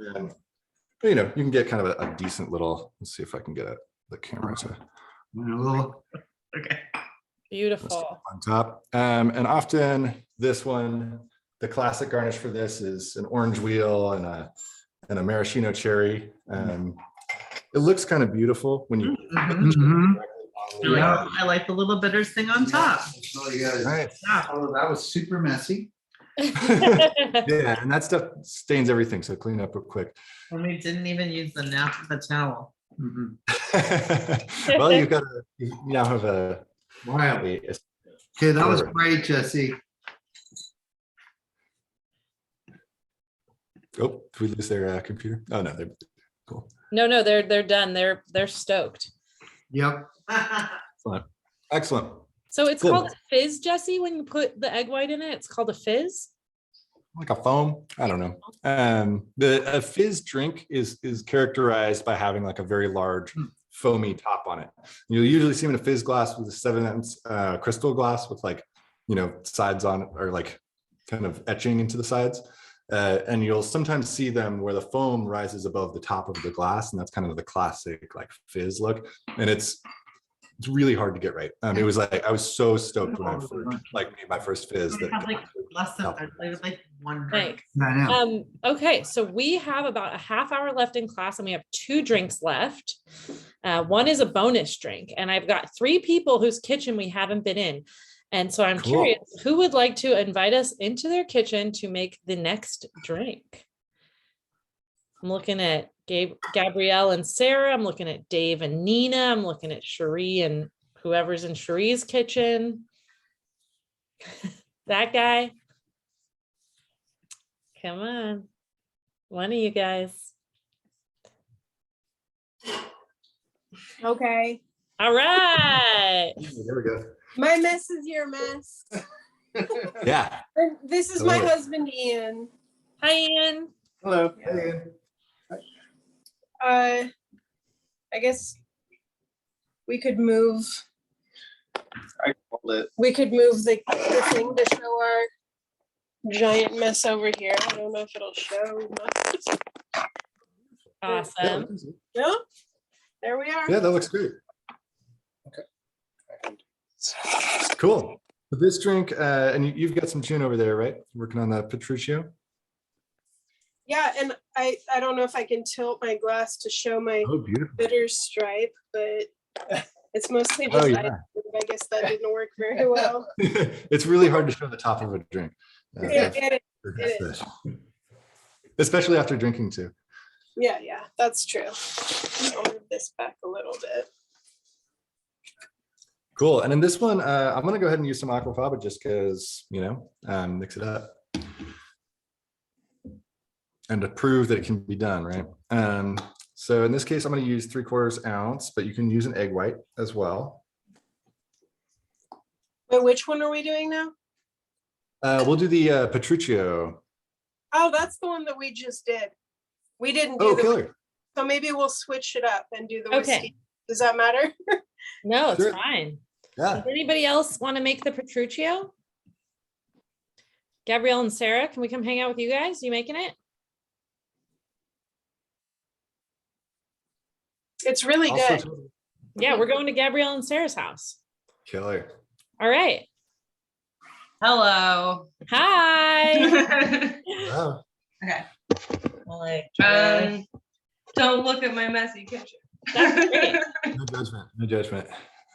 But you can get kind of a decent little. Let's see if I can get the camera to. A little. Okay. Beautiful. on top. And often this one, the classic garnish for this is an orange wheel and a maraschino cherry. It looks kind of beautiful when you. Mhm. Yeah, I like the little bitters thing on top. So you guys, Right. oh, that was super messy. Yeah, and that stuff stains everything, so clean up real quick. And we didn't even use the towel. Mhm. Well, you now have a. Wow. Okay, that was great, Jesse. Oh, did we lose their computer? Oh no, they're cool. No, they're done. They're stoked. Yep. Excellent. So it's Cool. called a fizz, Jesse, when you put the egg white in it. It's called a fizz. Like a foam. I don't know. A fizz drink is characterized by having like a very large foamy top on it. You'll usually see them in a fizz glass with a 7-ounce crystal glass with like, sides on it, or like kind of etching into the sides. And you'll sometimes see them where the foam rises above the top of the glass, and that's kind of the classic like fizz look. And it's really hard to get right. It was like I was so stoked when I first made my first fizz. We have like less than like one drink. I know. Okay, so we have about a half hour left in class, and we have 2 drinks left. One is a bonus drink, and I've got 3 people whose kitchen we haven't been in. And so I'm Cool. curious, who would like to invite us into their kitchen to make the next drink? I'm looking at Gabrielle and Sarah. I'm looking at Dave and Nina. I'm looking at Cherie and whoever's in Cherie's kitchen. That guy. Come on. One of you guys. Okay. All right. There we go. My mess is your mess. Yeah. And this is I my love it. husband, Ian. Hi, Ian. Hello. I guess we could move. We could move the thing to show our giant mess over here. I don't know if it'll show much. Awesome. Yeah, there we are. Yeah, that looks great. Cool. So this drink, and you've got some gin over there, right? Working on that Petruccio. Yeah, and I don't know if I can tilt my glass to show my Oh, beautiful. bitter stripe, but it's mostly Oh, just yeah. I guess that didn't work very well. It's really hard to show the top of a drink. It is. Especially after drinking too. Yeah, that's true. I'll move this back a little bit. Cool. And in this one, I'm going to go ahead and use some aquafaba just because, mix it up. And to prove that it can be done, right? So in this case, I'm going to use 3/4 ounce, but you can use an egg white as well. Wait, which one are we doing now? We'll do the Petruccio. Oh, that's the one that we just did. We didn't do Oh, the killer. so maybe we'll switch it up and do the Okay. whiskey. Does that matter? No, it's Sure. fine. Yeah. Does anybody else want to make the Petruccio? Gabrielle and Sarah, can we come hang out with you guys? You making it? It's really good. Yeah, we're going to Gabrielle and Sarah's house. Killer. All right. Hello. Hi. Wow. Okay. Don't look at my messy kitchen. That's great. No judgment. No judgment.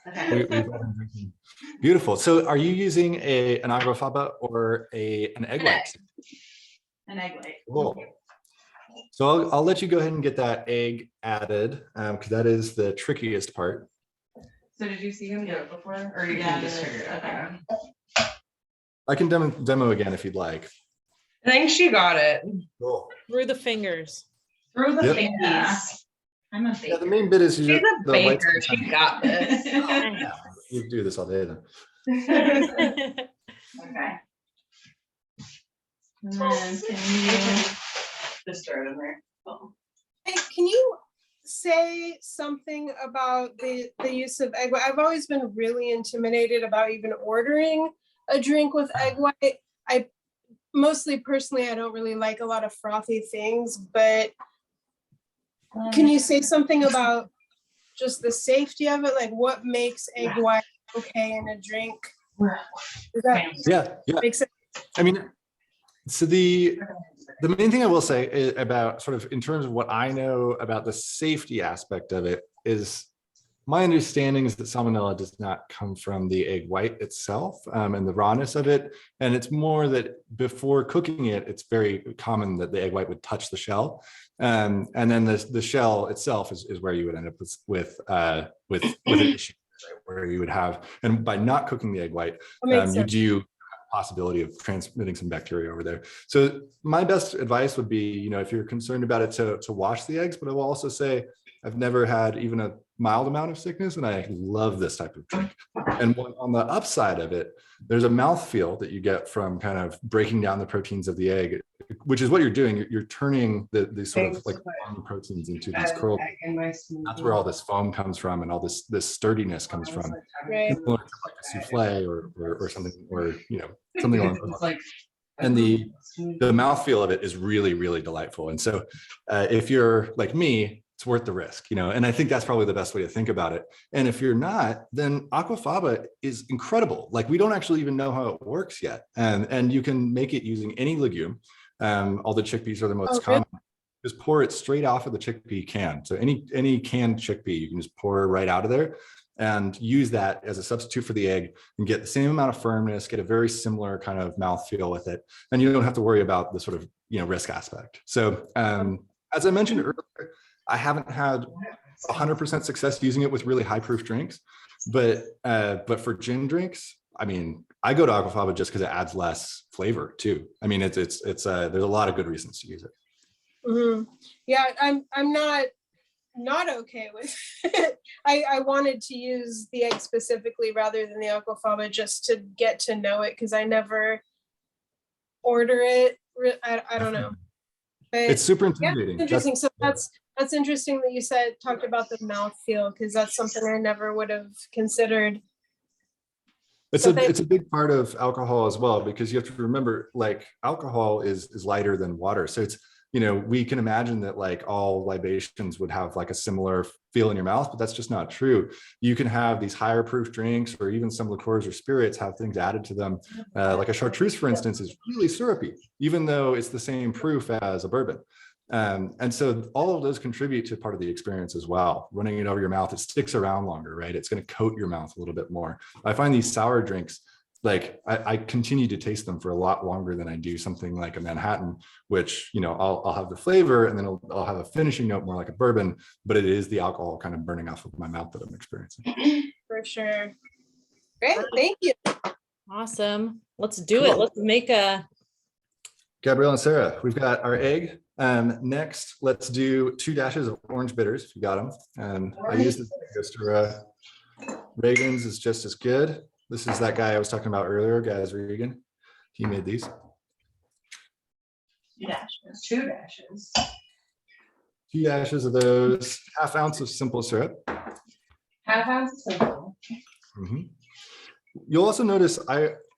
Okay. We've all been drinking. Beautiful. So are you using an aquafaba or an egg white? An egg white. Cool. So I'll let you go ahead and get that egg added because that is the trickiest part. So did you see him do it before? Or you can just figure it out? Okay. I can demo again if you'd like. I think she got it. Cool. Through the fingers. Through the Yep. fingers. I'm a Yeah, baker. the main bit is She's you a baker. She got this. Yeah, you do this all day then. Okay. And then can you just throw it in there? Oh. Hey, can you say something about the use of egg white? I've always been really intimidated about even ordering a drink with egg white. I mostly personally, I don't really like a lot of frothy things, but can you say something about just the safety of it? Like what makes egg white okay in a drink. Does that Yeah. make sense? I mean, so the main thing I will say about sort of in terms of what I know about the safety aspect of it is my understanding is that salmonella does not come from the egg white itself and the rawness of it. And it's more that before cooking it, it's very common that the egg white would touch the shell. And then the shell itself is where you would end up with an issue, right? Where you would have, and by not cooking the egg white, you do have a possibility of transmitting some bacteria over there. So my best advice would be, you know, if you're concerned about it, to wash the eggs. But I will also say I've never had even a mild amount of sickness, and I love this type of drink. And on the upside of it, there's a mouthfeel that you get from kind of breaking down the proteins of the egg, which is what you're doing. You're turning the sort of like proteins into these curls. That's where all this foam comes from, and all this sturdiness comes from. Right. Similar to like a souffle or something, or you know, something along those lines. And the mouthfeel of it is really, really delightful. And so if you're like me, it's worth the risk, you know, and I think that's probably the best way to think about it. And if you're not, then aquafaba is incredible. Like, we don't actually even know how it works yet. And you can make it using any legume. All the chickpeas are the most common. Just pour it straight off of the chickpea can. So any canned chickpea, you can just pour right out of there and use that as a substitute for the egg and get the same amount of firmness, get a very similar kind of mouthfeel with it. And you don't have to worry about the sort of, you know, risk aspect. So as I mentioned earlier, I haven't had 100% success using it with really high proof drinks, but for gin drinks, I mean, I go to aquafaba just because it adds less flavor too. I mean, there's a lot of good reasons to use it. Mm-hmm. Yeah, I'm not okay with it. I wanted to use the egg specifically rather than the aquafaba just to get to know it, because I never order it. I don't know. But it's super intimidating. Yeah, interesting. So that's interesting that you talked about the mouthfeel, because that's something I never would have considered. It's a big part of alcohol as well, because you have to remember, like, alcohol is lighter than water. So it's, you know, we can imagine that like all libations would have like a similar feel in your mouth, but that's just not true. You can have these higher proof drinks, or even some liqueurs or spirits have things added to them. Like a chartreuse, for instance, is really syrupy, even though it's the same proof as a bourbon. And so all of those contribute to part of the experience as well. Running it over your mouth, it sticks around longer, right? It's going to coat your mouth a little bit more. I find these sour drinks, like I continue to taste them for a lot longer than I do something like a Manhattan, which, you know, I'll have the flavor and then I'll have a finishing note more like a bourbon, but it is the alcohol kind of burning off of my mouth that I'm experiencing. For sure. Great, thank you. Awesome. Let's do it. Let's make a. Gabrielle and Sarah, we've got our egg. Next, let's do 2 dashes of orange bitters if you got them. I use this Angostura. Reagan's is just as good. This is that guy I was talking about earlier, Gaz Regan. He made these. 2 dashes. 2 dashes. 2 dashes of those. 1/2 ounce of simple syrup. 1/2 ounce of simple. You'll also notice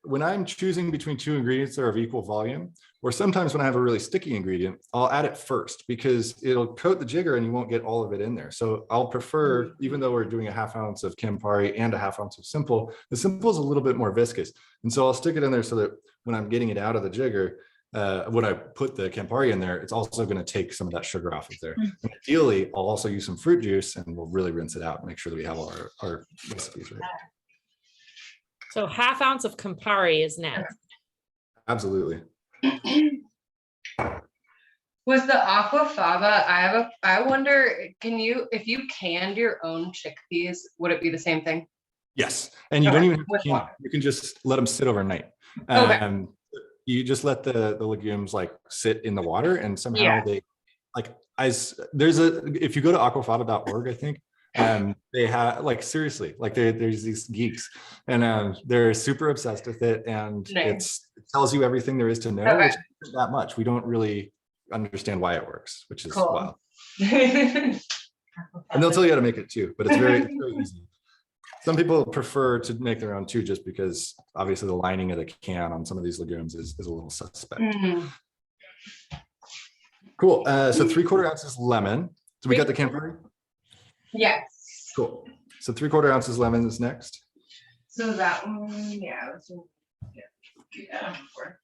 when I'm choosing between 2 ingredients that are of equal volume, or sometimes when I have a really sticky ingredient, I'll add it first because it'll coat the jigger and you won't get all of it in there. So I'll prefer, even though we're doing 1/2 ounce of Campari and 1/2 ounce of simple, the simple is a little bit more viscous. And so I'll stick it in there so that when I'm getting it out of the jigger, when I put the Campari in there, it's also going to take some of that sugar off of there. And ideally, I'll also use some fruit juice and we'll really rinse it out and make sure that we have all our recipes right. So 1/2 ounce of Campari is next. Absolutely. Was the aquafaba? I wonder, if you canned your own chickpeas, would it be the same thing? Yes, and you don't even have to can. You can just let them sit overnight. Okay. You just let the legumes like sit in the water, and somehow they like if you go to aquafaba.org, I think. They have, like, seriously, like there's these geeks and they're super obsessed with it, and it tells you everything there is to know, which isn't that much. We don't really understand why it works, which is wild. And they'll tell you how to make it too, but it's very easy. Some people prefer to make their own too, just because obviously the lining of the can on some of these legumes is a little suspect. Cool. So 3/4 ounces lemon. So we got the Campari? Yes. Cool. So 3/4 ounces lemon is next. So that one, yeah, it was. Yeah. Before.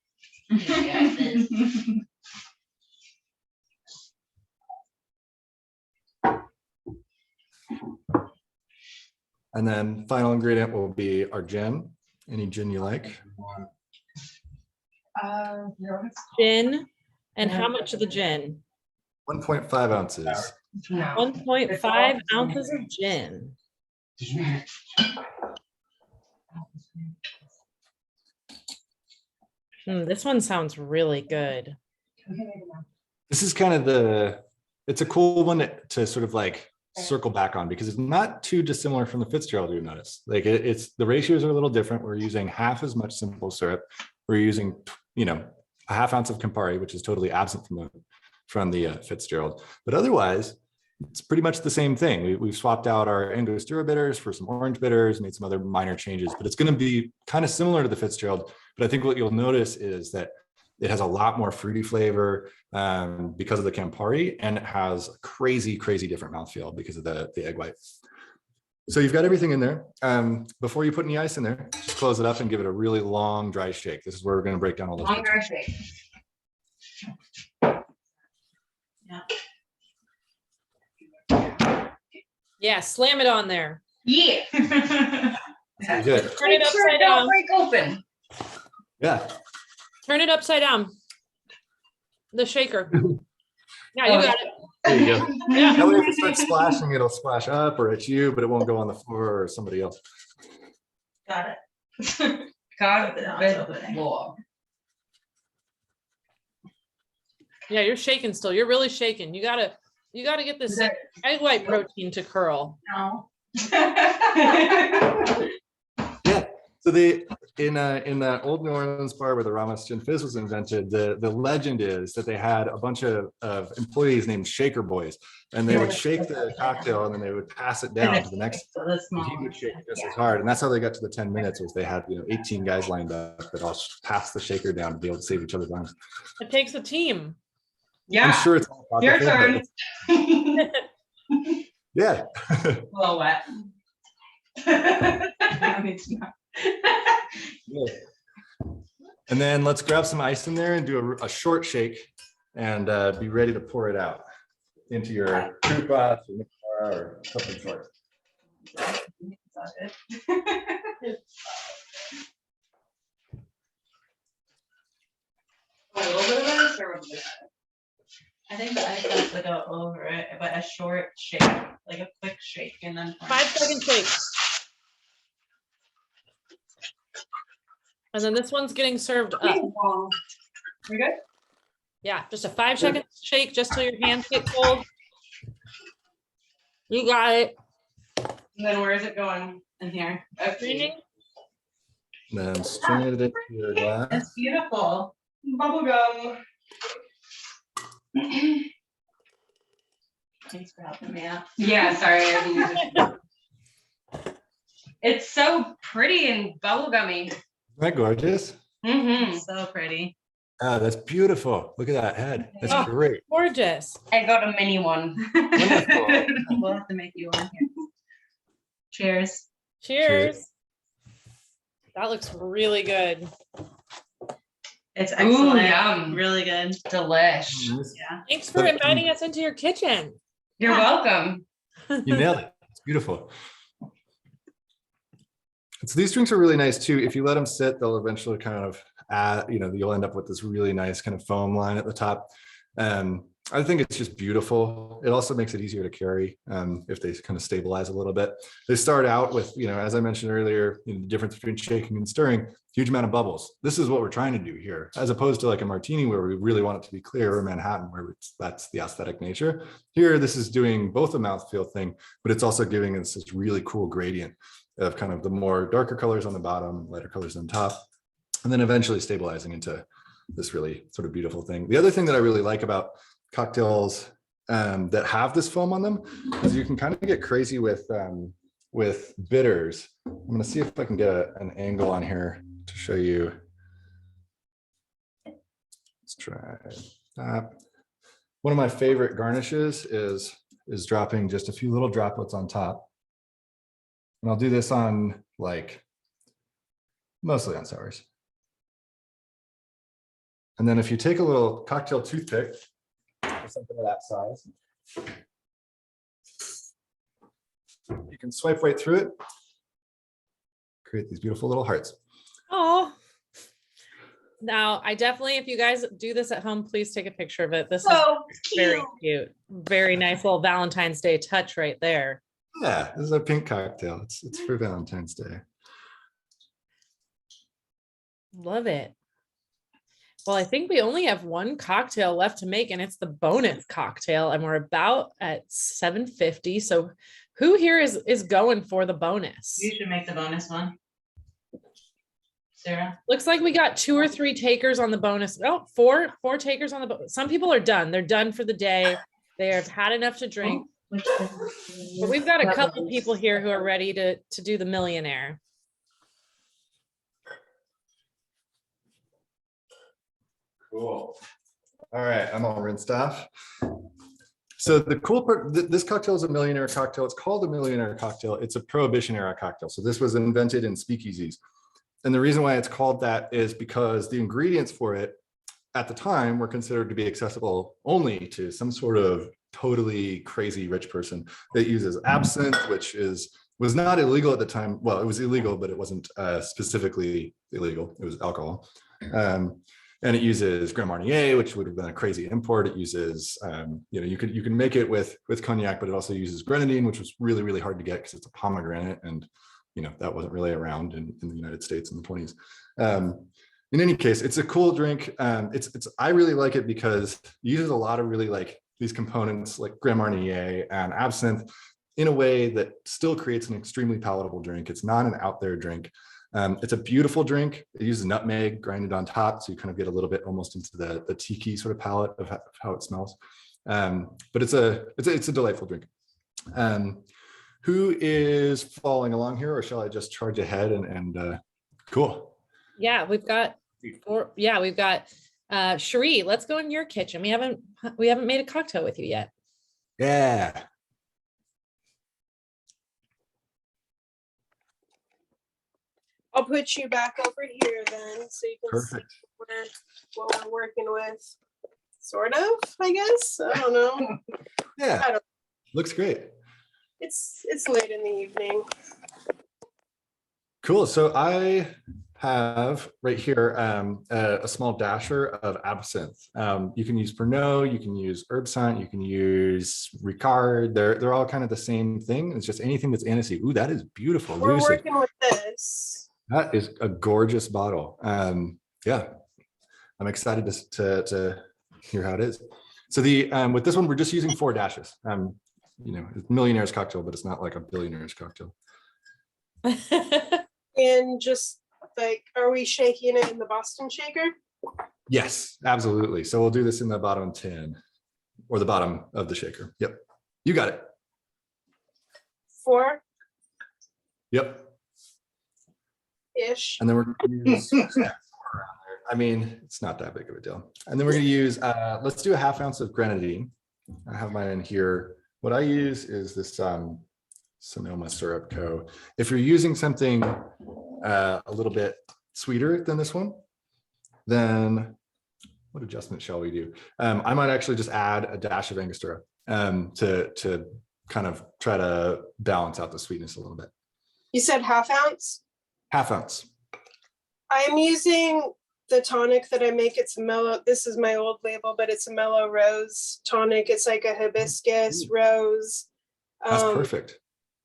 And then final ingredient will be our gin. Any gin you like? Gin. And how much of the gin? 1.5 ounces. 1.5 ounces of gin. This one sounds really good. This is kind of it's a cool one to sort of like circle back on because it's not too dissimilar from the Fitzgerald, you notice. Like it's the ratios are a little different. We're using half as much simple syrup. We're using, a half ounce of Campari, which is totally absent from the Fitzgerald. But otherwise, it's pretty much the same thing. We've swapped out our Angostura bitters for some orange bitters, made some other minor changes, but it's going to be kind of similar to the Fitzgerald. But I think what you'll notice is that it has a lot more fruity flavor because of the Campari, and it has a crazy, crazy different mouthfeel because of the egg white. So you've got everything in there. Before you put any ice in there, just close it up and give it a really long, dry shake. This is where we're going to break down all those. Long dry shake. Yeah, slam it on there. Yeah. Good. Turn it upside down. Break open. Yeah. Turn it upside down. The shaker. Yeah, you got it. There you go. Yeah. That way if it starts splashing, it'll splash up or at you, but it won't go on the floor or somebody else. Got it. God forbid the floor. Yeah, you're shaking still. You're really shaking. You gotta get this egg white protein to curl. No. Yeah. So in that old New Orleans bar where the Ramos Gin Fizz was invented, the legend is that they had a bunch of employees named Shaker Boys, and they would shake the cocktail and then they would pass it down to the next. And he would shake it just as hard, and that's how they got to the 10 minutes. Was they had 18 guys lined up that all passed the shaker down to be able to save each other's lives. It takes a team. Yeah. I'm sure it's all Your possible, turn. yeah. A little wet. Yeah. And then let's grab some ice in there and do a short shake and be ready to pour it out into your fruit glass or something short. A little bit of this or I think the ice has to go over it, but a short shake, like a quick shake, and then 5-second shake. And then this one's getting served up. We good? Yeah, just a 5-second shake just till your hands get cold. You got it. And then where is it going? in here. Screening. Then strain it into your glass. It's beautiful. Bubble gum. Thanks for helping me out. Yeah, sorry. I didn't use it. It's so pretty and bubblegummy. Isn't that gorgeous? Mm-hmm. So pretty. Oh, that's beautiful. Look at that head. That's Oh. great. Gorgeous. I got a mini one. Wonderful. We'll have to make you one here. Cheers. Cheers. That looks really good. It's Ooh, excellent. yum. Really good. Delish. Yeah. Thanks for inviting us into your kitchen. You're welcome. You nailed it. It's beautiful. So these drinks are really nice too. If you let them sit, they'll eventually kind of add, you'll end up with this really nice kind of foam line at the top. I think it's just beautiful. It also makes it easier to carry if they kind of stabilize a little bit. They start out with, as I mentioned earlier, the difference between shaking and stirring, huge amount of bubbles. This is what we're trying to do here, as opposed to like a martini where we really want it to be clear, or Manhattan where that's the aesthetic nature. Here, this is doing both a mouthfeel thing, but it's also giving us this really cool gradient of kind of the more darker colors on the bottom, lighter colors on top, and then eventually stabilizing into this really sort of beautiful thing. The other thing that I really like about cocktails that have this foam on them is you can kind of get crazy with bitters. I'm going to see if I can get an angle on here to show you. Let's try that. One of my favorite garnishes is dropping just a few little droplets on top. And I'll do this on like mostly on sours. And then if you take a little cocktail toothpick or something of that size, you can swipe right through it, create these beautiful little hearts. Oh, now I definitely, if you guys do this at home, please take a picture of it. This So is very cute. cute. Very nice little Valentine's Day touch right there. Yeah, this is a pink cocktail. It's for Valentine's Day. Love it. Well, I think we only have one cocktail left to make, and it's the bonus cocktail, and we're about at 750. So who here is going for the bonus? You should make the bonus one. Sarah? Looks like we got 2 or 3 takers on the bonus. Oh, four takers on the bonus. Some people are done. They're done for the day. They have had enough to drink. But we've got a couple people here who are ready to do the millionaire. Cool. All right, I'm all rinsed off. So the cool part, this cocktail is a millionaire cocktail. It's called a millionaire cocktail. It's a Prohibition era cocktail. So this was invented in speakeasies. And the reason why it's called that is because the ingredients for it at the time were considered to be accessible only to some sort of totally crazy rich person that uses absinthe, which was not illegal at the time. Well, it was illegal, but it wasn't specifically illegal. It was alcohol. And it uses Grand Marnier, which would have been a crazy import. It uses, you can make it with cognac, but it also uses grenadine, which was really, really hard to get because it's a pomegranate, and that wasn't really around in the United States in the 20s. In any case, it's a cool drink. I really like it because it uses a lot of really like these components like Grand Marnier and absinthe in a way that still creates an extremely palatable drink. It's not an out there drink. It's a beautiful drink. It uses nutmeg grinded on top, so you kind of get a little bit almost into the tiki sort of palette of how it smells. But it's a delightful drink. Who is following along here, or shall I just charge ahead and cool? Yeah, we've got 4. Yeah, we've got Cherie. Let's go in your kitchen. We haven't made a cocktail with you yet. Yeah. I'll put you back over here then, so you can Perfect. see what we're working with. Sort of, I guess. I don't know. Yeah. Looks great. It's late in the evening. Cool. So I have right here a small dasher of absinthe. You can use Pernod, you can use Herbsant, you can use Ricard. They're all kind of the same thing. It's just anything that's anisey. Ooh, that is beautiful. We're Lucid. working with this. That is a gorgeous bottle. Yeah, I'm excited to hear how it is. So with this one, we're just using 4 dashes. It's millionaire's cocktail, but it's not like a billionaire's cocktail. And just like, are we shaking it in the Boston shaker? Yes, absolutely. So we'll do this in the bottom 10 or the bottom of the shaker. Yep. You got it. 4 Yep. ish. And then we're going to use, I mean, it's not that big of a deal. And then we're going to use, let's do a ½ ounce of grenadine. I have mine in here. What I use is this Sonoma Syrup Co. If you're using something a little bit sweeter than this one, then what adjustment shall we do? I might actually just add a dash of Angostura to kind of try to balance out the sweetness a little bit. You said ½ ounce? ½ ounce. I'm using the tonic that I make. It's a mellow, this is my old label, but it's a mellow rose tonic. It's like a hibiscus rose. That's perfect.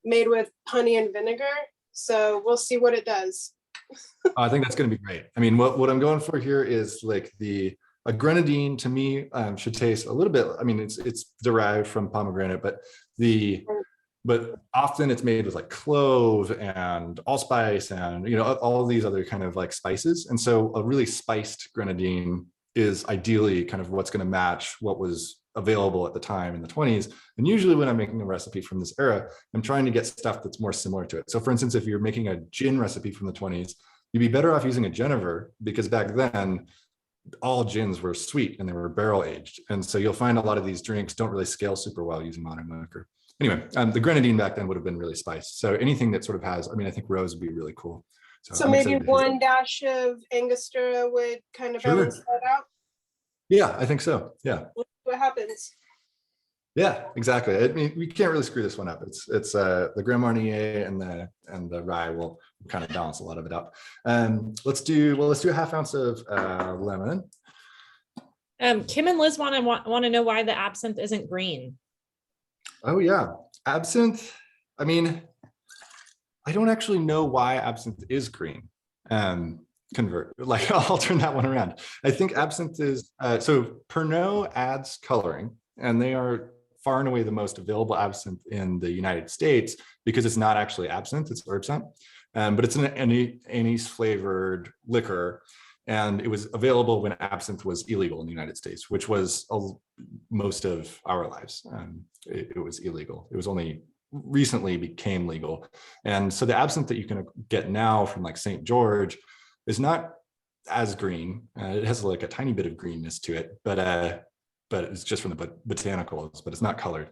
Made with honey and vinegar. So we'll see what it does. I think that's going to be great. I mean, what I'm going for here is like a grenadine to me should taste a little bit. I mean, it's derived from pomegranate, but often it's made with like clove and allspice and all of these other kind of like spices. And so a really spiced grenadine is ideally kind of what's going to match what was available at the time in the 20s. And usually when I'm making a recipe from this era, I'm trying to get stuff that's more similar to it. So for instance, if you're making a gin recipe from the 20s, you'd be better off using a Genever, because back then all gins were sweet and they were barrel aged. And so you'll find a lot of these drinks don't really scale super well using modern liquor. Anyway, the grenadine back then would have been really spiced. So anything that sort of has, I mean, I think rose would be really cool. So I'm maybe excited to hear. 1 dash of Angostura would kind of Sure. balance that out. Yeah, I think so. Yeah. What happens? Yeah, exactly. I mean, we can't really screw this one up. It's the Grand Marnier and the rye will kind of balance a lot of it out. Let's do a half ounce of lemon. Kim and Liz want to know why the absinthe isn't green. Oh yeah, absinthe. I mean, I don't actually know why absinthe is green. I'll turn that one around. I think absinthe is so Pernod adds coloring, and they are far and away the most available absinthe in the United States because it's not actually absinthe, it's absinthe, but it's an anise flavored liquor. And it was available when absinthe was illegal in the United States, which was most of our lives. It was illegal. It was only recently became legal. And so the absinthe that you can get now from like St. George is not as green. It has like a tiny bit of greenness to it, but it's just from the botanicals, but it's not colored.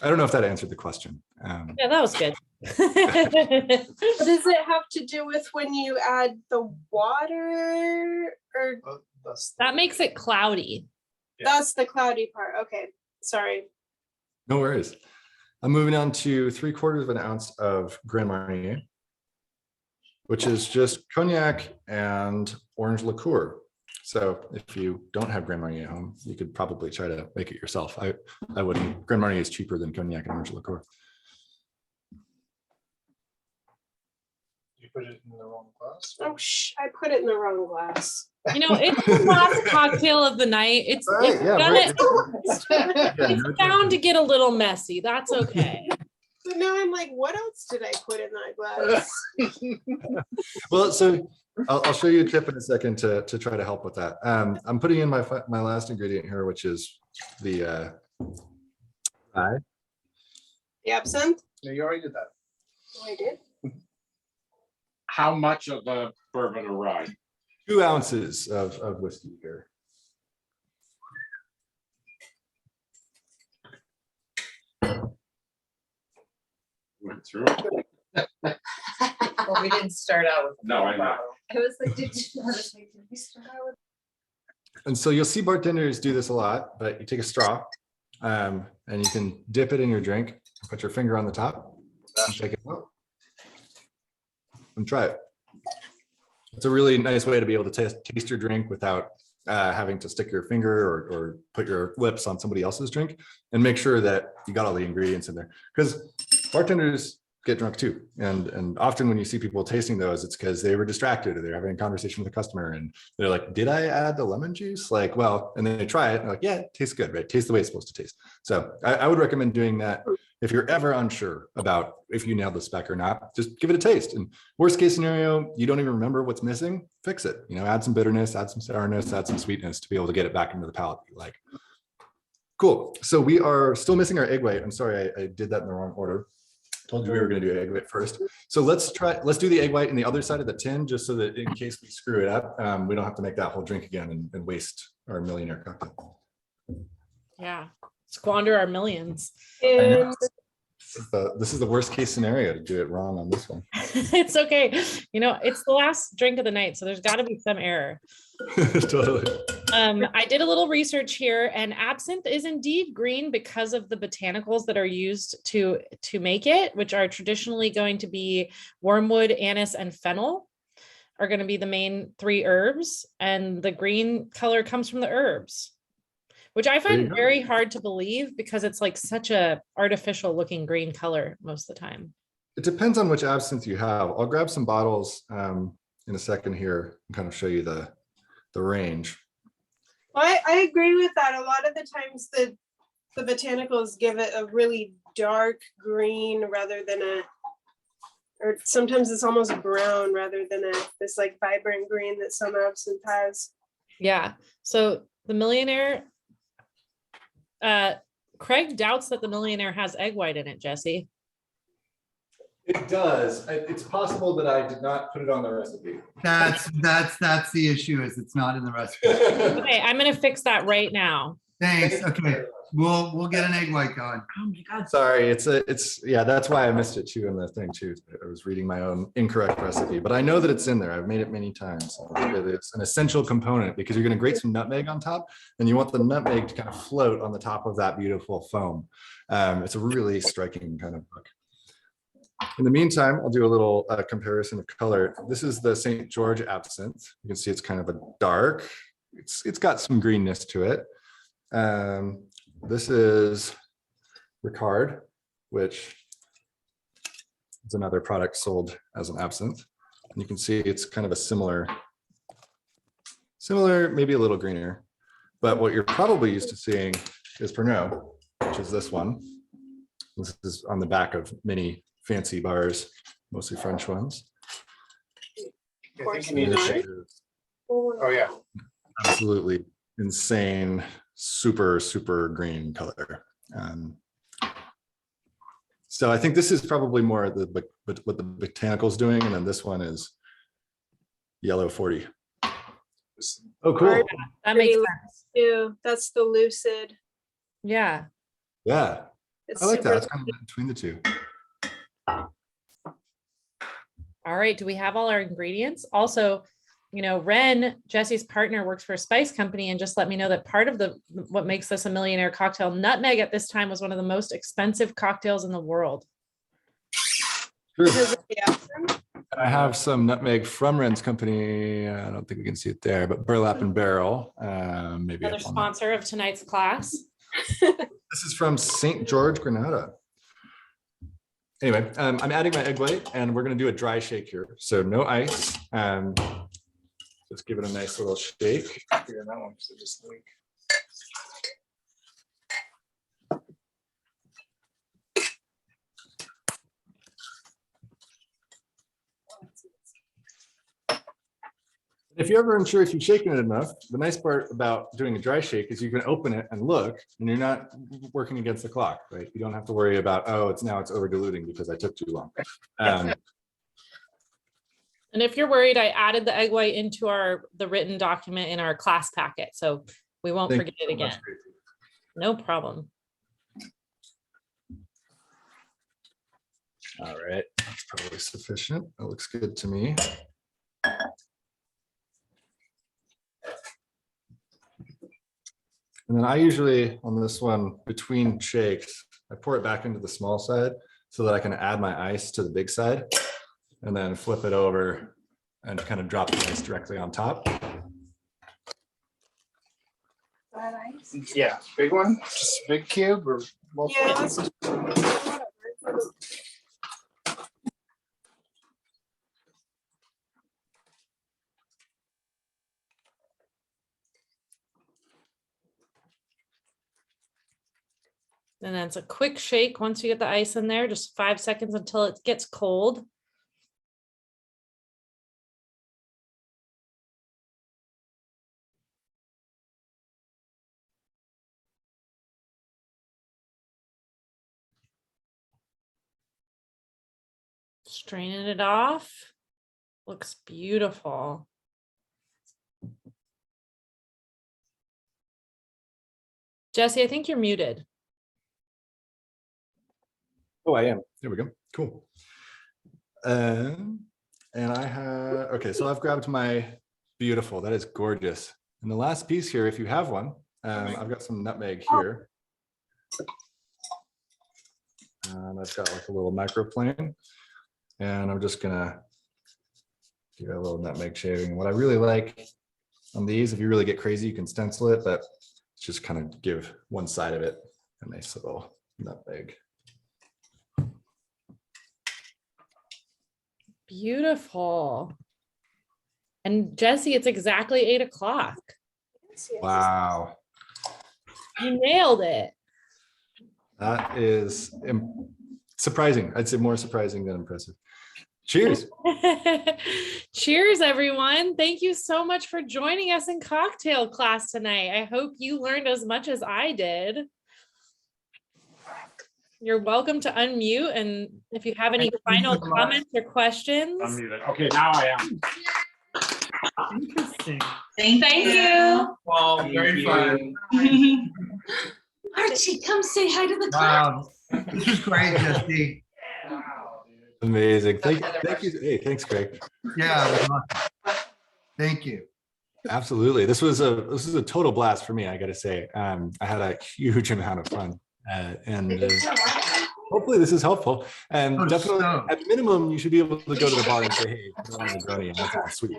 I don't know if that answered the question. Yeah, that was good. What does it have to do with when you add the water or That makes it cloudy. that's the cloudy part? Okay, sorry. No worries. I'm moving on to 3/4 of an ounce of Grand Marnier, which is just cognac and orange liqueur. So if you don't have Grand Marnier at home, you could probably try to make it yourself. I wouldn't. Grand Marnier is cheaper than cognac and orange liqueur. You put it in the wrong glass? Oh, I put it in the wrong glass. You know, it's the last cocktail of the night. It's bound to get a little messy. That's okay. But now I'm like, what else did I put in that glass? Well, so I'll show you a tip in a second to try to help with that. I'm putting in my last ingredient here, which is the rye. The absinthe? No, you already did that. Oh, I did. How much of the bourbon or rye? 2 ounces of whiskey here. Went through. Well, we didn't start out with. No, I know. I was like, did we start out with? And so you'll see bartenders do this a lot, but you take a straw and you can dip it in your drink, put your finger on the top, and shake it out, and try it. It's a really nice way to be able to taste your drink without having to stick your finger or put your lips on somebody else's drink, and make sure that you got all the ingredients in there. Because bartenders get drunk too. And often when you see people tasting those, it's because they were distracted or they're having a conversation with a customer and they're like, did I add the lemon juice? Like, well, and then they try it and they're like, yeah, it tastes good, right? Tastes the way it's supposed to taste. So I would recommend doing that. If you're ever unsure about if you nailed the spec or not, just give it a taste. And worst case scenario, you don't even remember what's missing, fix it. You know, add some bitterness, add some sourness, add some sweetness to be able to get it back into the palate you like. Cool. So we are still missing our egg white. I'm sorry, I did that in the wrong order. Told you we were going to do egg white first. So let's do the egg white in the other side of the tin, just so that in case we screw it up, we don't have to make that whole drink again and waste our millionaire cocktail. Yeah, squander our millions. And This is the worst case scenario to do it wrong on this one. It's okay. You know, it's the last drink of the night, so there's got to be some error. Totally. I did a little research here, and absinthe is indeed green because of the botanicals that are used to make it, which are traditionally going to be wormwood, anise, and fennel are going to be the main 3 herbs, and the green color comes from the herbs, which I find very hard to believe because it's like such a artificial looking green color most of the time. It depends on which absinthe you have. I'll grab some bottles in a second here and kind of show you the range. I agree with that. A lot of the times the botanicals give it a really dark green rather than or sometimes it's almost brown rather than this like vibrant green that some absinthe has. Yeah. So the millionaire, Craig doubts that the millionaire has egg white in it, Jesse. It does. It's possible that I did not put it on the recipe. That's the issue, is it's not in the recipe. Okay, I'm gonna fix that right now. Thanks. Okay. We'll get an egg white going. Oh my God. Sorry, yeah, that's why I missed it too in the thing too. I was reading my own incorrect recipe, but I know that it's in there. I've made it many times. It's an essential component because you're going to grate some nutmeg on top, and you want the nutmeg to kind of float on the top of that beautiful foam. It's a really striking kind of look. In the meantime, I'll do a little comparison of color. This is the St. George absinthe. You can see it's kind of a dark. It's got some greenness to it. This is Ricard, which is another product sold as an absinthe. And you can see it's kind of a similar, maybe a little greener. But what you're probably used to seeing is Pernod, which is this one. This is on the back of many fancy bars, mostly French ones. I think you need to shake. Oh, yeah. Absolutely insane, super green color. So I think this is probably more what the botanical's doing, and then this one is yellow 40. Oh, cool. That makes Pretty sense. too. That's the lucid. Yeah. Yeah, It's I like that. super It's kind of between the two. All right. Do we have all our ingredients? Also, Ren, Jesse's partner, works for a spice company and just let me know that part of what makes this a millionaire cocktail, nutmeg at this time was one of the most expensive cocktails in the world. True. because of the absinthe. I have some nutmeg from Ren's company. I don't think we can see it there, but Burlap and Barrel. Maybe Another up on that. sponsor of tonight's class. This is from St. George, Granada. Anyway, I'm adding my egg white, and we're going to do a dry shake here. So no ice. Just give it a nice little shake. Figure that one, so just like. If you're ever unsure if you've shaken it enough, the nice part about doing a dry shake is you can open it and look, and you're not working against the clock, right? You don't have to worry about, oh, it's over diluting because I took too long. And if you're worried, I added the egg white into the written document in our class packet, so we won't forget it again. No problem. All right, that's probably sufficient. That looks good to me. And then I usually, on this one, between shakes, I pour it back into the small side so that I can add my ice to the big side and then flip it over and kind of drop the ice directly on top. Yeah, big one, just a big cube or multiple? Yeah, let's just- whatever. And then it's a quick shake once you get the ice in there, just 5 seconds until it gets cold. Straining it off. Looks beautiful. Jesse, I think you're muted. Oh, I am. There we go. Cool. And I have, okay, so I've grabbed my beautiful, that is gorgeous. And the last piece here, if you have one, I've got some nutmeg here. And I've got like a little microplane. And I'm just gonna give it a little nutmeg shaving. What I really like on these, if you really get crazy, you can stencil it, but just kind of give one side of it a nice little nutmeg. Beautiful. And Jesse, it's exactly 8 o'clock. Wow. You nailed it. That is surprising. I'd say more surprising than impressive. Cheers. Cheers, everyone. Thank you so much for joining us in cocktail class tonight. I hope you learned as much as I did. You're welcome to unmute, and if you have any final comments or questions. Unmuted. Okay, now I am. Interesting. Thank you. Well, very fun. Archie, come say hi to the class. Wow, this is great, Jesse. Amazing. Thank you. Hey, thanks, Greg. Yeah, it was awesome. Thank you. Absolutely. This was a total blast for me, I gotta say. I had a huge amount of fun. And hopefully this is helpful. And Oh, definitely, so. at minimum, you should be able to go to the bar and say, hey, I want a Negroni, and that's sweet.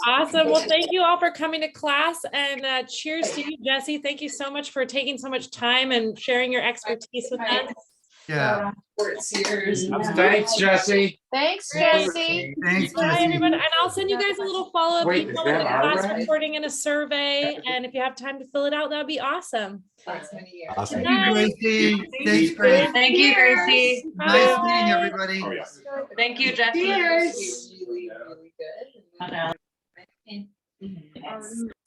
Awesome. Well, thank you all for coming to class, and cheers to you, Jesse. Thank you so much for taking so much time and sharing your expertise with us. Yeah. Thanks, Jesse. Thanks, Jesse. Thanks, Bye, Jesse. everyone. And I'll send you guys a little follow-up Wait, email is with the that our class rec? recording and a survey. And if you have time to fill it out, that'd be awesome. Awesome. Good Thank you, night. Gracie. Thanks, Grace. Thank you, Gracie. Nice Bye. meeting everybody. Oh, yes. Thank you, Jesse. Cheers. Cheers.